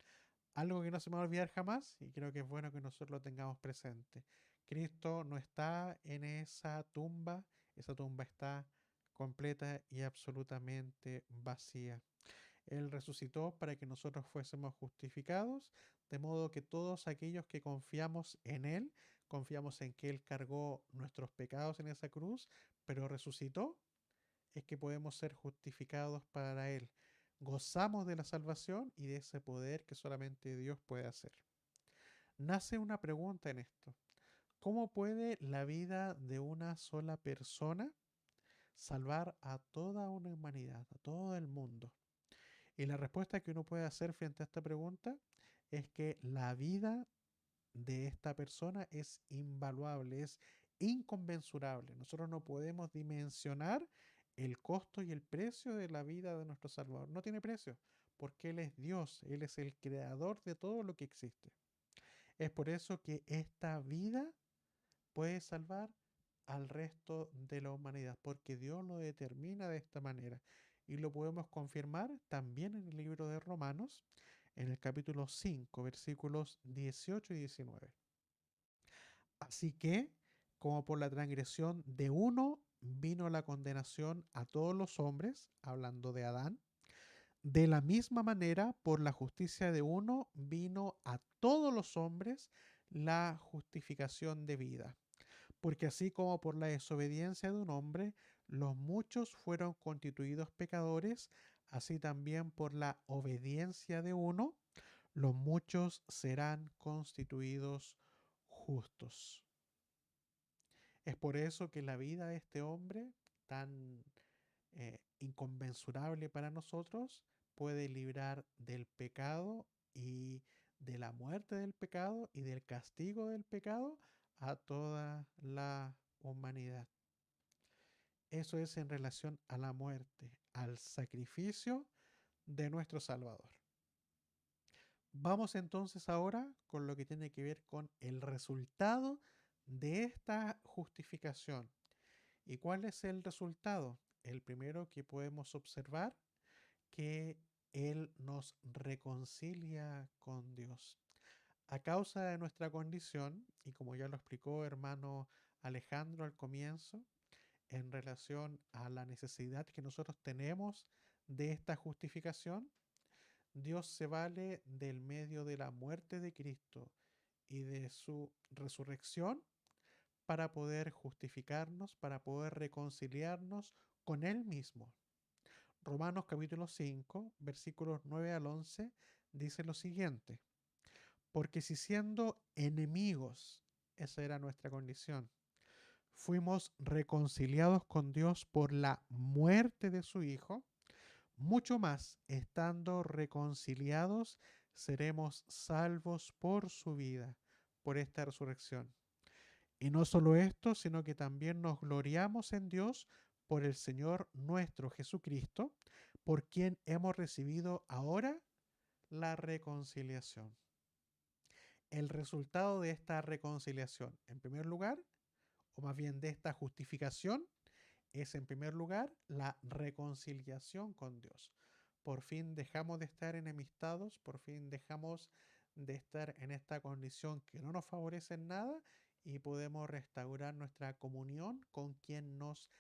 Algo que no se me va a olvidar jamás y creo que es bueno que nosotros lo tengamos presente. Cristo no está en esa tumba está completa y absolutamente vacía. Él resucitó para que nosotros fuésemos justificados, de modo que todos aquellos que confiamos en Él, confiamos en que Él cargó nuestros pecados en esa cruz, pero resucitó, es que podemos ser justificados para Él. Gozamos de la salvación y de ese poder que solamente Dios puede hacer. Nace una pregunta en esto. ¿Cómo puede la vida de una sola persona salvar a toda una humanidad, a todo el mundo? Y la respuesta que uno puede hacer frente a esta pregunta es que la vida de esta persona es invaluable, es inconmensurable. Nosotros no podemos dimensionar el costo y el precio de la vida de nuestro Salvador. No tiene precio, porque Él es Dios, Él es el creador de todo lo que existe. Es por eso que esta vida puede salvar al resto de la humanidad, porque Dios lo determina de esta manera. y lo podemos confirmar también en el libro de Romanos, en el capítulo 5, versículos 18 y 19. Así que, como por la transgresión de uno vino la condenación a todos los hombres, hablando de Adán, de la misma manera, por la justicia de uno vino a todos los hombres la justificación de vida. Porque así como por la desobediencia de un hombre, los muchos fueron constituidos pecadores, así también por la obediencia de uno, los muchos serán constituidos justos. Es por eso que la vida de este hombre, tan inconmensurable para nosotros, puede librar del pecado y de la muerte del pecado y del castigo del pecado a toda la humanidad. Eso es en relación a la muerte, al sacrificio de nuestro Salvador. Vamos entonces ahora con lo que tiene que ver con el resultado de esta justificación. ¿Y cuál es el resultado? El primero que podemos observar, que Él nos reconcilia con Dios. A causa de nuestra condición, y como ya lo explicó hermano Alejandro al comienzo, en relación a la necesidad que nosotros tenemos de esta justificación, Dios se vale del medio de la muerte de Cristo y de su resurrección para poder justificarnos, para poder reconciliarnos con Él mismo. Romanos capítulo 5, versículos 9 al 11, dice lo siguiente: porque si siendo enemigos, esa era nuestra condición, fuimos reconciliados con Dios por la muerte de su Hijo, mucho más, estando reconciliados, seremos salvos por su vida, por esta resurrección. Y no solo esto, sino que también nos gloriamos en Dios por el Señor nuestro Jesucristo, por quien hemos recibido ahora la reconciliación. El resultado de esta reconciliación, en primer lugar, o más bien de esta justificación, es en primer lugar la reconciliación con Dios. Por fin dejamos de estar enemistados, por fin dejamos de estar en esta condición que no nos favorece en nada y podemos restaurar nuestra comunión con quien nos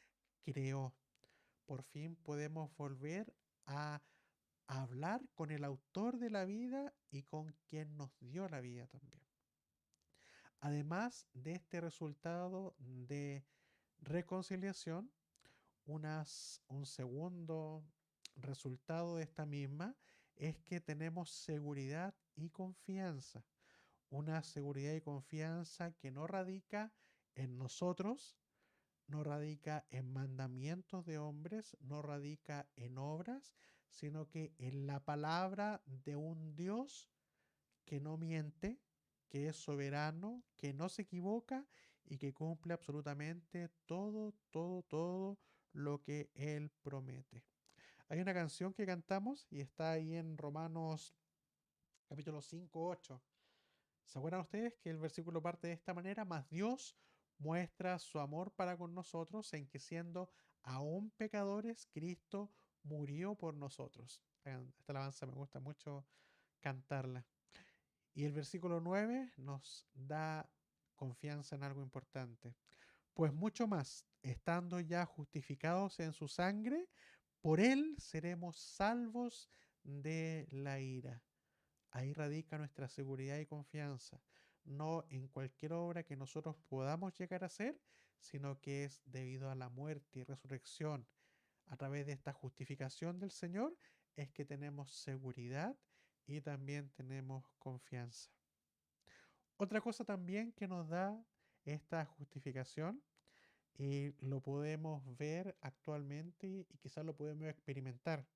creó. Por fin podemos volver a hablar con el autor de la vida y con quien nos dio la vida también. Además de este resultado de reconciliación, un segundo resultado de esta misma es que tenemos seguridad y confianza. Una seguridad y confianza que no radica en nosotros, no radica en mandamientos de hombres, no radica en obras, sino que en la palabra de un Dios que no miente, que es soberano, que no se equivoca y que cumple absolutamente todo lo que Él promete. Hay una canción que cantamos y está ahí en Romanos capítulo 5, 8. ¿Se acuerdan ustedes que el versículo parte de esta manera? Mas Dios muestra su amor para con nosotros en que siendo aún pecadores, Cristo murió por nosotros. Esta alabanza me gusta mucho cantarla. Y el versículo 9 nos da confianza en algo importante. Pues mucho más, estando ya justificados en su sangre, por él seremos salvos de la ira. Ahí radica nuestra seguridad y confianza, no en cualquier obra que nosotros podamos llegar a hacer, sino que es debido a la muerte y resurrección. A través de esta justificación del Señor es que tenemos seguridad y también tenemos confianza. Otra cosa también que nos da esta justificación, y lo podemos ver actualmente y quizás lo podemos experimentar,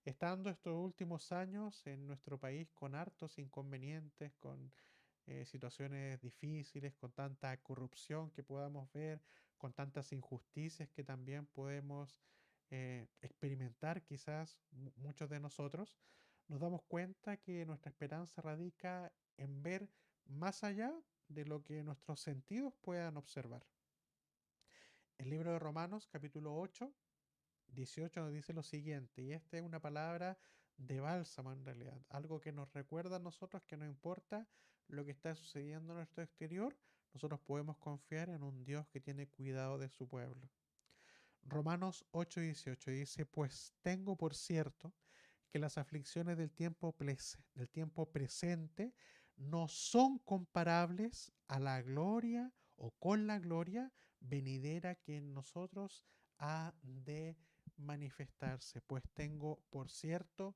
estando estos últimos años en nuestro país con hartos inconvenientes, con situaciones difíciles, con tanta corrupción que podamos ver, con tantas injusticias que también podemos experimentar quizás muchos de nosotros, nos damos cuenta que nuestra esperanza radica en ver más allá de lo que nuestros sentidos puedan observar. El libro de Romanos, capítulo 8, 18 nos dice lo siguiente, y esta es una palabra de bálsamo en realidad, algo que nos recuerda a nosotros que no importa lo que está sucediendo en nuestro exterior, nosotros podemos confiar en un Dios que tiene cuidado de su pueblo. Romanos 8:18 dice, pues tengo por cierto que las aflicciones del tiempo presente no son comparables a la gloria o con la gloria venidera que en nosotros ha de manifestarse. Pues tengo por cierto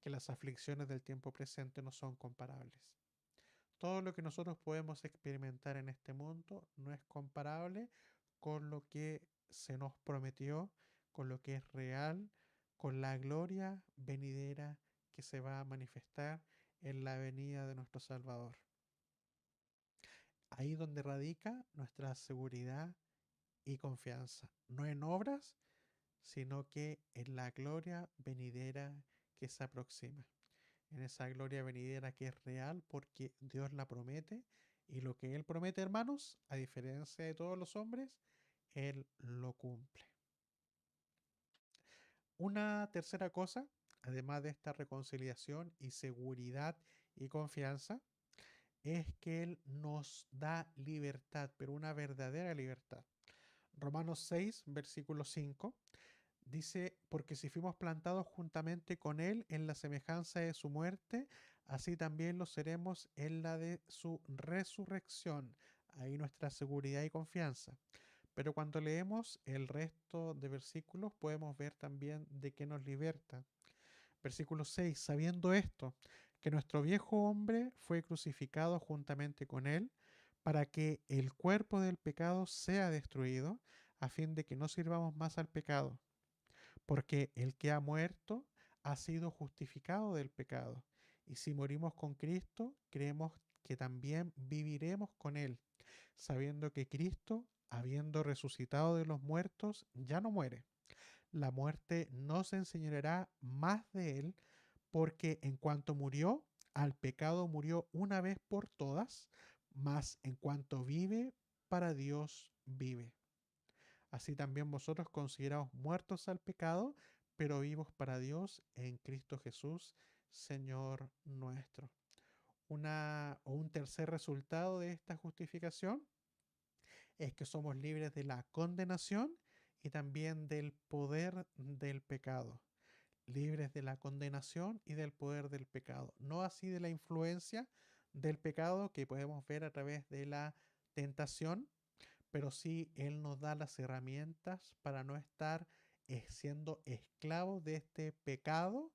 que las aflicciones del tiempo presente no son comparables. Todo lo que nosotros podemos experimentar en este mundo no es comparable con lo que se nos prometió, con lo que es real, con la gloria venidera que se va a manifestar en la venida de nuestro Salvador. Ahí donde radica nuestra seguridad y confianza, no en obras, sino que en la gloria venidera que se aproxima, en esa gloria venidera que es real porque Dios la promete y lo que Él promete, hermanos, a diferencia de todos los hombres, Él lo cumple. Una tercera cosa, además de esta reconciliación y seguridad y confianza, es que Él nos da libertad, pero una verdadera libertad. Romanos 6, versículo 5, dice, porque si fuimos plantados juntamente con Él en la semejanza de su muerte, así también lo seremos en la de su resurrección. Ahí nuestra seguridad y confianza. Pero cuando leemos el resto de versículos podemos ver también de qué nos liberta. Versículo 6, sabiendo esto, que nuestro viejo hombre fue crucificado juntamente con Él, para que el cuerpo del pecado sea destruido, a fin de que no sirvamos más al pecado porque el que ha muerto ha sido justificado del pecado. Y si morimos con Cristo, creemos que también viviremos con Él, sabiendo que Cristo, habiendo resucitado de los muertos, ya no muere. La muerte no se enseñoreará más de Él, porque en cuanto murió, al pecado murió una vez por todas, mas en cuanto vive, para Dios vive. Así también vosotros consideraos muertos al pecado, pero vivos para Dios en Cristo Jesús, Señor nuestro. Un tercer resultado de esta justificación es que somos libres de la condenación y también del poder del pecado. Libres de la condenación y del poder del pecado. No así de la influencia del pecado que podemos ver a través de la tentación, pero sí Él nos da las herramientas para no estar siendo esclavos de este pecado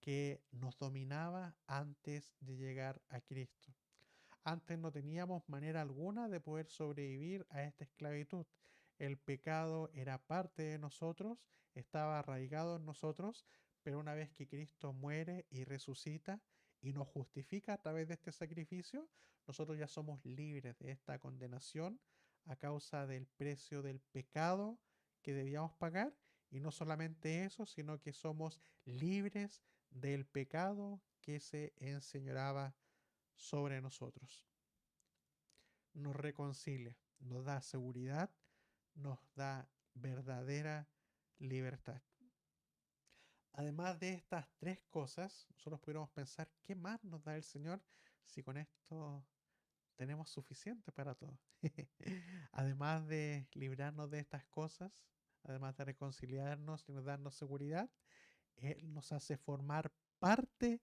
que nos dominaba antes de llegar a Cristo. Antes no teníamos manera alguna de poder sobrevivir a esta esclavitud. El pecado era parte de nosotros, estaba arraigado en nosotros, pero una vez que Cristo muere y resucita y nos justifica a través de este sacrificio, nosotros ya somos libres de esta condenación a causa del precio del pecado que debíamos pagar. Y no solamente eso, sino que somos libres del pecado que se enseñoraba sobre nosotros. Nos reconcilia, nos da seguridad, nos da verdadera libertad. Además de estas tres cosas, nosotros pudiéramos pensar, ¿qué más nos da el Señor si con esto tenemos suficiente para todo? Además de librarnos de estas cosas, además de reconciliarnos y nos darnos seguridad, Él nos hace formar parte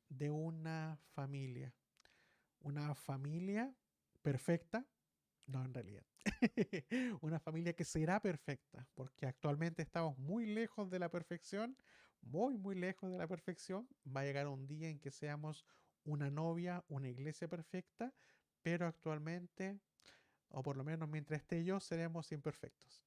de una familia perfecta, no en realidad, una familia que será perfecta, porque actualmente estamos muy lejos de la perfección, muy lejos de la perfección. Va a llegar un día en que seamos una novia, una iglesia perfecta, pero actualmente, o por lo menos mientras esté yo, seremos imperfectos.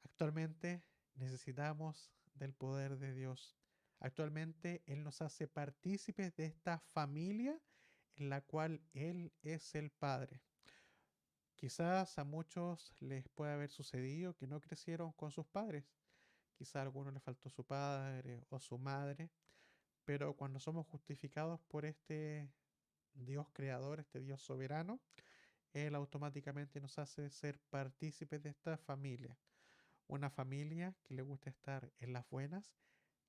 Actualmente necesitamos del poder de Dios. Actualmente Él nos hace partícipes de esta familia en la cual Él es el Padre. Quizás a muchos les puede haber sucedido que no crecieron con sus padres. Quizás a algunos les faltó su padre o su madre. Pero cuando somos justificados por este Dios creador, este Dios soberano, Él automáticamente nos hace ser partícipes de esta familia. una familia que le gusta estar en las buenas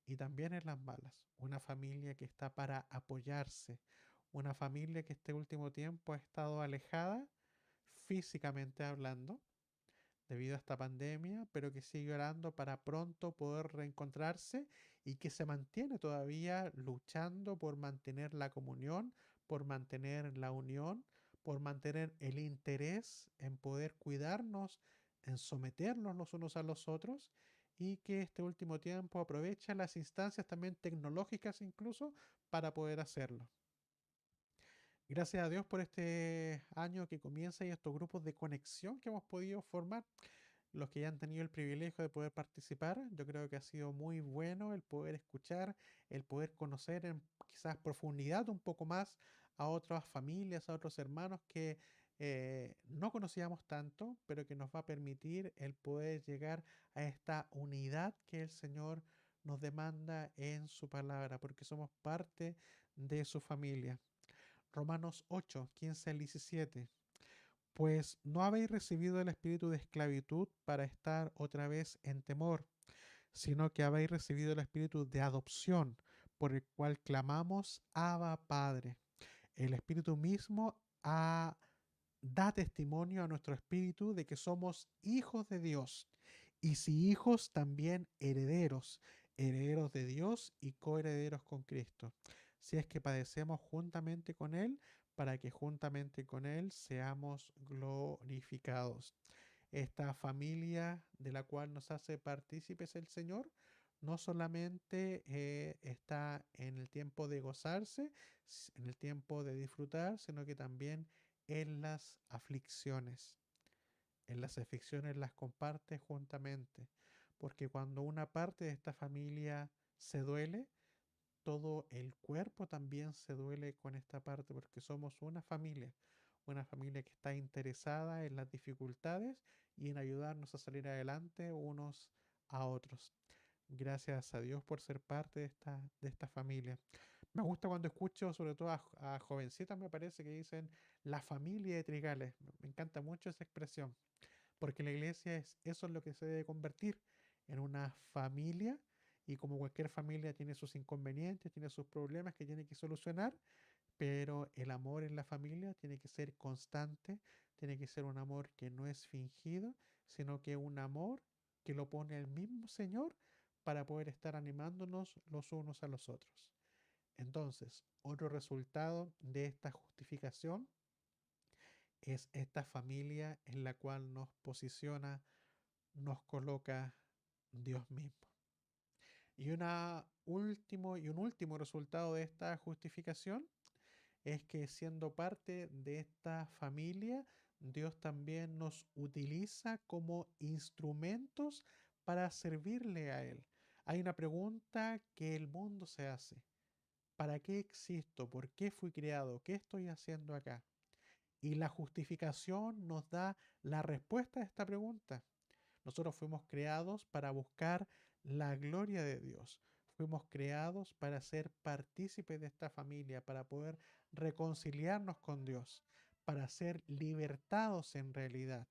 y también en las malas, una familia que está para apoyarse, una familia que este último tiempo ha estado alejada físicamente hablando debido a esta pandemia, pero que sigue orando para pronto poder reencontrarse y que se mantiene todavía luchando por mantener la comunión, por mantener la unión, por mantener el interés en poder cuidarnos, en someternos los unos a los otros y que este último tiempo aprovecha las instancias también tecnológicas incluso para poder hacerlo. Gracias a Dios por este año que comienza y estos grupos de conexión que hemos podido formar. Los que ya han tenido el privilegio de poder participar, yo creo que ha sido muy bueno el poder escuchar, el poder conocer en quizás profundidad un poco más a otras familias, a otros hermanos que no conocíamos tanto, pero que nos va a permitir el poder llegar a esta unidad que el Señor nos demanda en su palabra, porque somos parte de su familia. Romanos 8, 15 al 17. Pues no habéis recibido el espíritu de esclavitud para estar otra vez en temor, sino que habéis recibido el espíritu de adopción, por el cual clamamos, Abba Padre. El espíritu mismo da testimonio a nuestro espíritu de que somos hijos de Dios, y si hijos, también herederos, herederos de Dios y coherederos con Cristo, si es que padecemos juntamente con Él, para que juntamente con Él seamos glorificados. Esta familia de la cual nos hace partícipes el Señor no solamente está en el tiempo de gozarse, en el tiempo de disfrutar, sino que también en las aflicciones. En las aflicciones las comparte juntamente, porque cuando una parte de esta familia se duele, todo el cuerpo también se duele con esta parte, porque somos una familia que está interesada en las dificultades y en ayudarnos a salir adelante unos a otros. Gracias a Dios por ser parte de esta familia. Me gusta cuando escucho, sobre todo a jovencitas, me parece que dicen la familia de Trigales. Me encanta mucho esa expresión, porque la iglesia eso es lo que se debe convertir en una familia y como cualquier familia tiene sus inconvenientes, tiene sus problemas que tiene que solucionar, pero el amor en la familia tiene que ser constante, tiene que ser un amor que no es fingido, sino que un amor que lo pone el mismo Señor para poder estar animándonos los unos a los otros. Entonces, otro resultado de esta justificación es esta familia en la cual nos posiciona, nos coloca Dios mismo. Y un último resultado de esta justificación es que siendo parte de esta familia, Dios también nos utiliza como instrumentos para servirle a Él. Hay una pregunta que el mundo se hace. ¿Para qué existo? ¿Por qué fui creado? ¿Qué estoy haciendo acá? Y la justificación nos da la respuesta a esta pregunta. Nosotros fuimos creados para buscar la gloria de Dios. Fuimos creados para ser partícipes de esta familia, para poder reconciliarnos con Dios, para ser libertados en realidad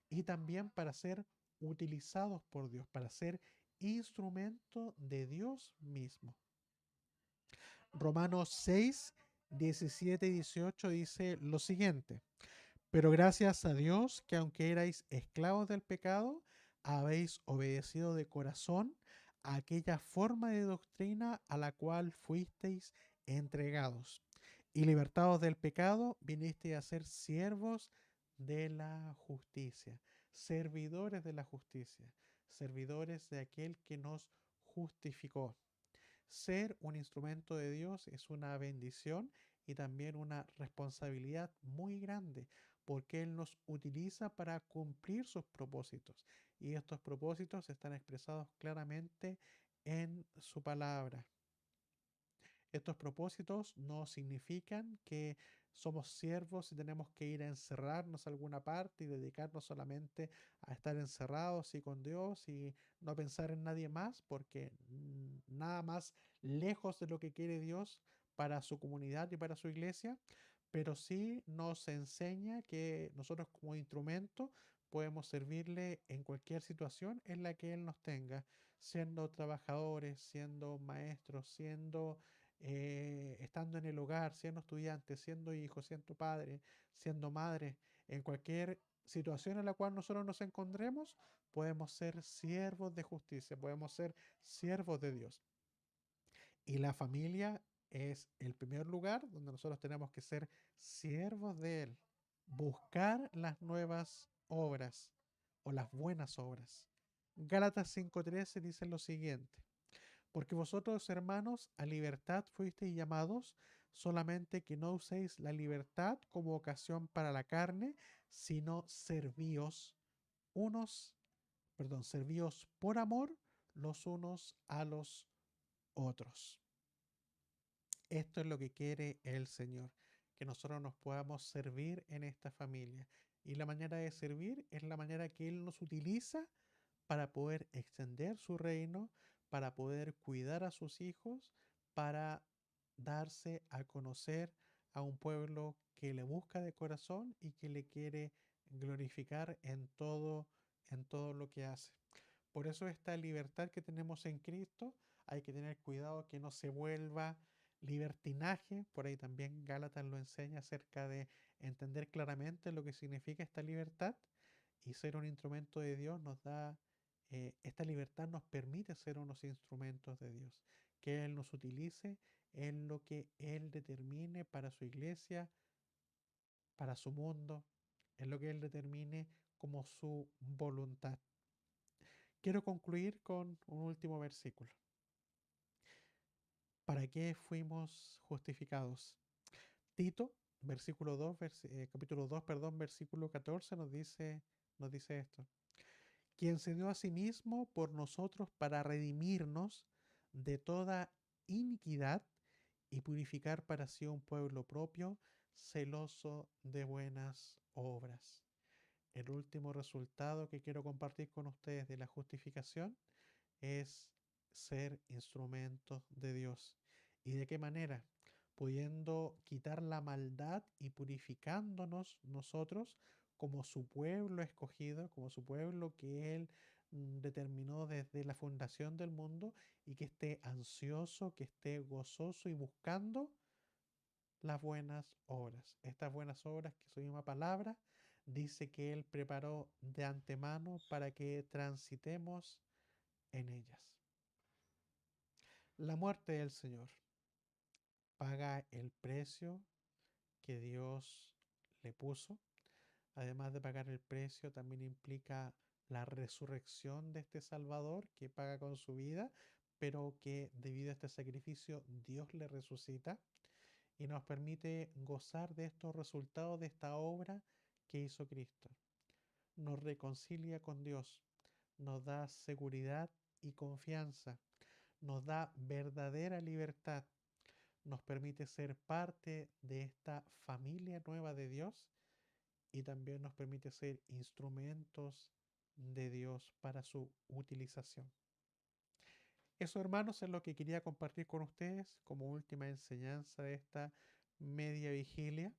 y también para ser utilizados por Dios, para ser instrumento de Dios mismo. Romanos 6, 17 y 18 dice lo siguiente. Pero gracias a Dios que aunque erais esclavos del pecado, habéis obedecido de corazón a aquella forma de doctrina a la cual fuisteis entregados. Y libertados del pecado, vinisteis a ser siervos de la justicia, servidores de la justicia, servidores de aquel que nos justificó. Ser un instrumento de Dios es una bendición y también una responsabilidad muy grande, porque Él nos utiliza para cumplir sus propósitos. Y estos propósitos están expresados claramente en su palabra. Estos propósitos no significan que somos siervos y tenemos que ir a encerrarnos a alguna parte y dedicarnos solamente a estar encerrados y con Dios y no pensar en nadie más, porque nada más lejos de lo que quiere Dios para su comunidad y para su iglesia, pero sí nos enseña que nosotros como instrumento podemos servirle en cualquier situación en la que Él nos tenga, siendo trabajadores, siendo maestros, estando en el hogar, siendo estudiantes, siendo hijos, siendo padres, siendo madres, en cualquier situación en la cual nosotros nos encontremos, podemos ser siervos de justicia, podemos ser siervos de Dios. Y la familia es el primer lugar donde nosotros tenemos que ser siervos de Él, buscar las nuevas obras o las buenas obras. Gálatas 5:13 dice lo siguiente: porque vosotros, hermanos, a libertad fuisteis llamados, solamente que no uséis la libertad como ocasión para la carne, sino unos, servíos por amor los unos a los otros. Esto es lo que quiere el Señor, que nosotros nos podamos servir en esta familia. Y la manera de servir es la manera que Él nos utiliza para poder extender su reino, para poder cuidar a sus hijos, para darse a conocer a un pueblo que le busca de corazón y que le quiere glorificar en todo lo que hace. Por eso esta libertad que tenemos en Cristo, hay que tener cuidado que no se vuelva libertinaje. Por ahí también Gálatas lo enseña acerca de entender claramente lo que significa esta libertad, y ser un instrumento de Dios nos da, esta libertad nos permite ser unos instrumentos de Dios, que Él nos utilice en lo que Él determine para su iglesia, para su mundo, en lo que Él determine como su voluntad. Quiero concluir con un último versículo. ¿Para qué fuimos justificados? Tito, capítulo 2, perdón, versículo 14 nos dice esto: quien se dio a sí mismo por nosotros para redimirnos de toda iniquidad y purificar para sí un pueblo propio, celoso de buenas obras. El último resultado que quiero compartir con ustedes de la justificación es ser instrumentos de Dios. ¿Y de qué manera? Pudiendo quitar la maldad y purificándonos nosotros como su pueblo escogido, como su pueblo que Él determinó desde la fundación del mundo, y que esté ansioso, que esté gozoso y buscando las buenas obras. Estas buenas obras, que su misma palabra dice que Él preparó de antemano para que transitemos en ellas. La muerte del Señor paga el precio que Dios le puso. Además de pagar el precio, también implica la resurrección de este Salvador que paga con su vida, pero que debido a este sacrificio Dios le resucita y nos permite gozar de estos resultados de esta obra que hizo Cristo. Nos reconcilia con Dios, nos da seguridad y confianza, nos da verdadera libertad, nos permite ser parte de esta familia nueva de Dios, y también nos permite ser instrumentos de Dios para su utilización. Eso, hermanos, es lo que quería compartir con ustedes como última enseñanza de esta media vigilia.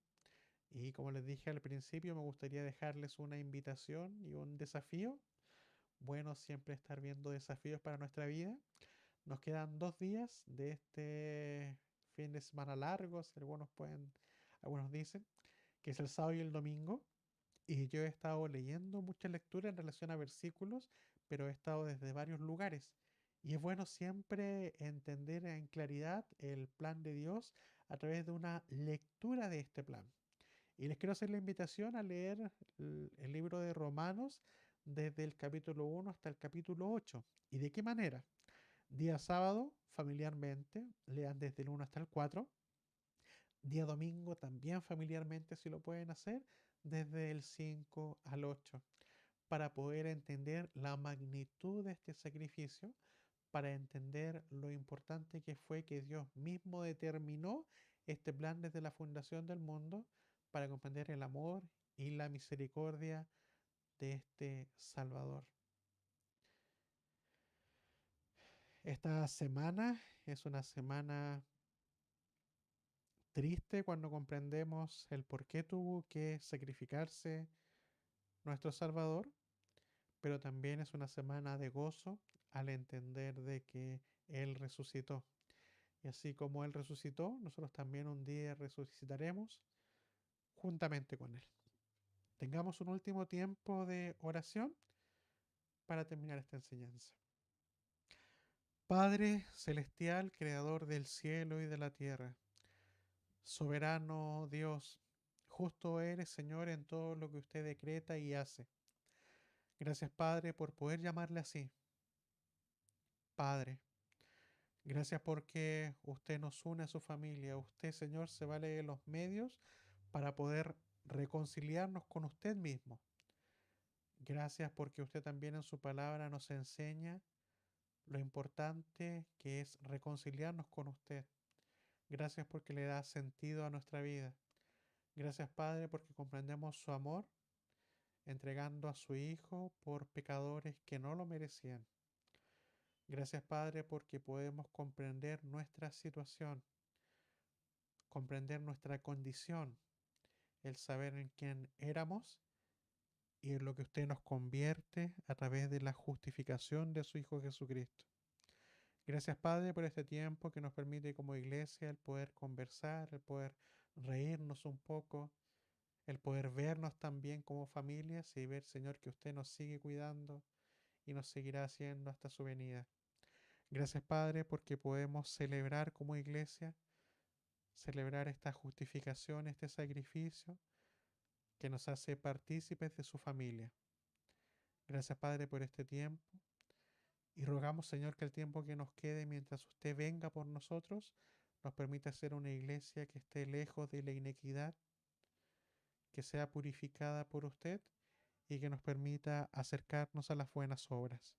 Y como les dije al principio, me gustaría dejarles una invitación y un desafío. Bueno, siempre estar viendo desafíos para nuestra vida. Nos quedan 2 días de este fin de semana largo, si algunos dicen, que es el sábado y el domingo. Y yo he estado leyendo mucha lectura en relación a versículos, pero he estado desde varios lugares. Y es bueno siempre entender en claridad el plan de Dios a través de una lectura de este plan. Y les quiero hacer la invitación a leer el libro de Romanos desde el capítulo 1 hasta el capítulo 8. ¿Y de qué manera? Día sábado, familiarmente, lean desde el 1 hasta el 4. Día domingo, también familiarmente, si lo pueden hacer, desde el 5 al 8, para poder entender la magnitud de este sacrificio, para entender lo importante que fue que Dios mismo determinó este plan desde la fundación del mundo, para comprender el amor y la misericordia de este Salvador. Esta semana es una semana triste cuando comprendemos el por qué tuvo que sacrificarse nuestro Salvador, pero también es una semana de gozo al entender de que Él resucitó. Y así como Él resucitó, nosotros también un día resucitaremos juntamente con Él. Tengamos un último tiempo de oración para terminar esta enseñanza. Padre celestial, creador del cielo y de la tierra, soberano Dios, justo eres, Señor, en todo lo que usted decreta y hace. Gracias, Padre, por poder llamarle así, Padre. Gracias porque usted nos une a su familia. Usted, Señor, se vale de los medios para poder reconciliarnos con usted mismo. Gracias porque usted también en su palabra nos enseña lo importante que es reconciliarnos con usted. Gracias porque le da sentido a nuestra vida. Gracias, Padre, porque comprendemos su amor, entregando a su Hijo por pecadores que no lo merecían. Gracias, Padre, porque podemos comprender nuestra situación, comprender nuestra condición, el saber en quién éramos y en lo que usted nos convierte a través de la justificación de su Hijo Jesucristo. Gracias, Padre, por este tiempo que nos permite como iglesia el poder conversar, el poder reírnos un poco, el poder vernos también como familias y ver, Señor, que usted nos sigue cuidando y nos seguirá haciendo hasta su venida. Gracias, Padre, porque podemos celebrar como iglesia, celebrar esta justificación, este sacrificio que nos hace partícipes de su familia. Gracias, Padre, por este tiempo. Y rogamos, Señor, que el tiempo que nos quede mientras usted venga por nosotros nos permita ser una iglesia que esté lejos de la inequidad, que sea purificada por usted y que nos permita acercarnos a las buenas obras.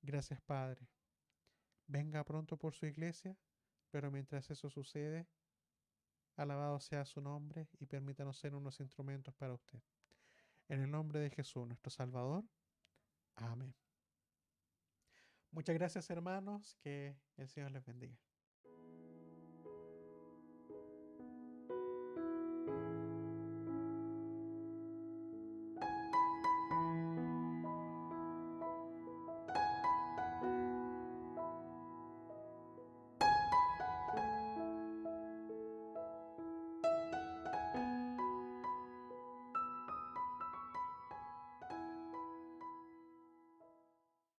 Gracias, Padre. Venga pronto por su iglesia, pero mientras eso sucede, alabado sea su nombre y permítanos ser unos instrumentos para usted. En el nombre de Jesús, nuestro Salvador. Amén. Muchas gracias, hermanos. Que el Señor les bendiga.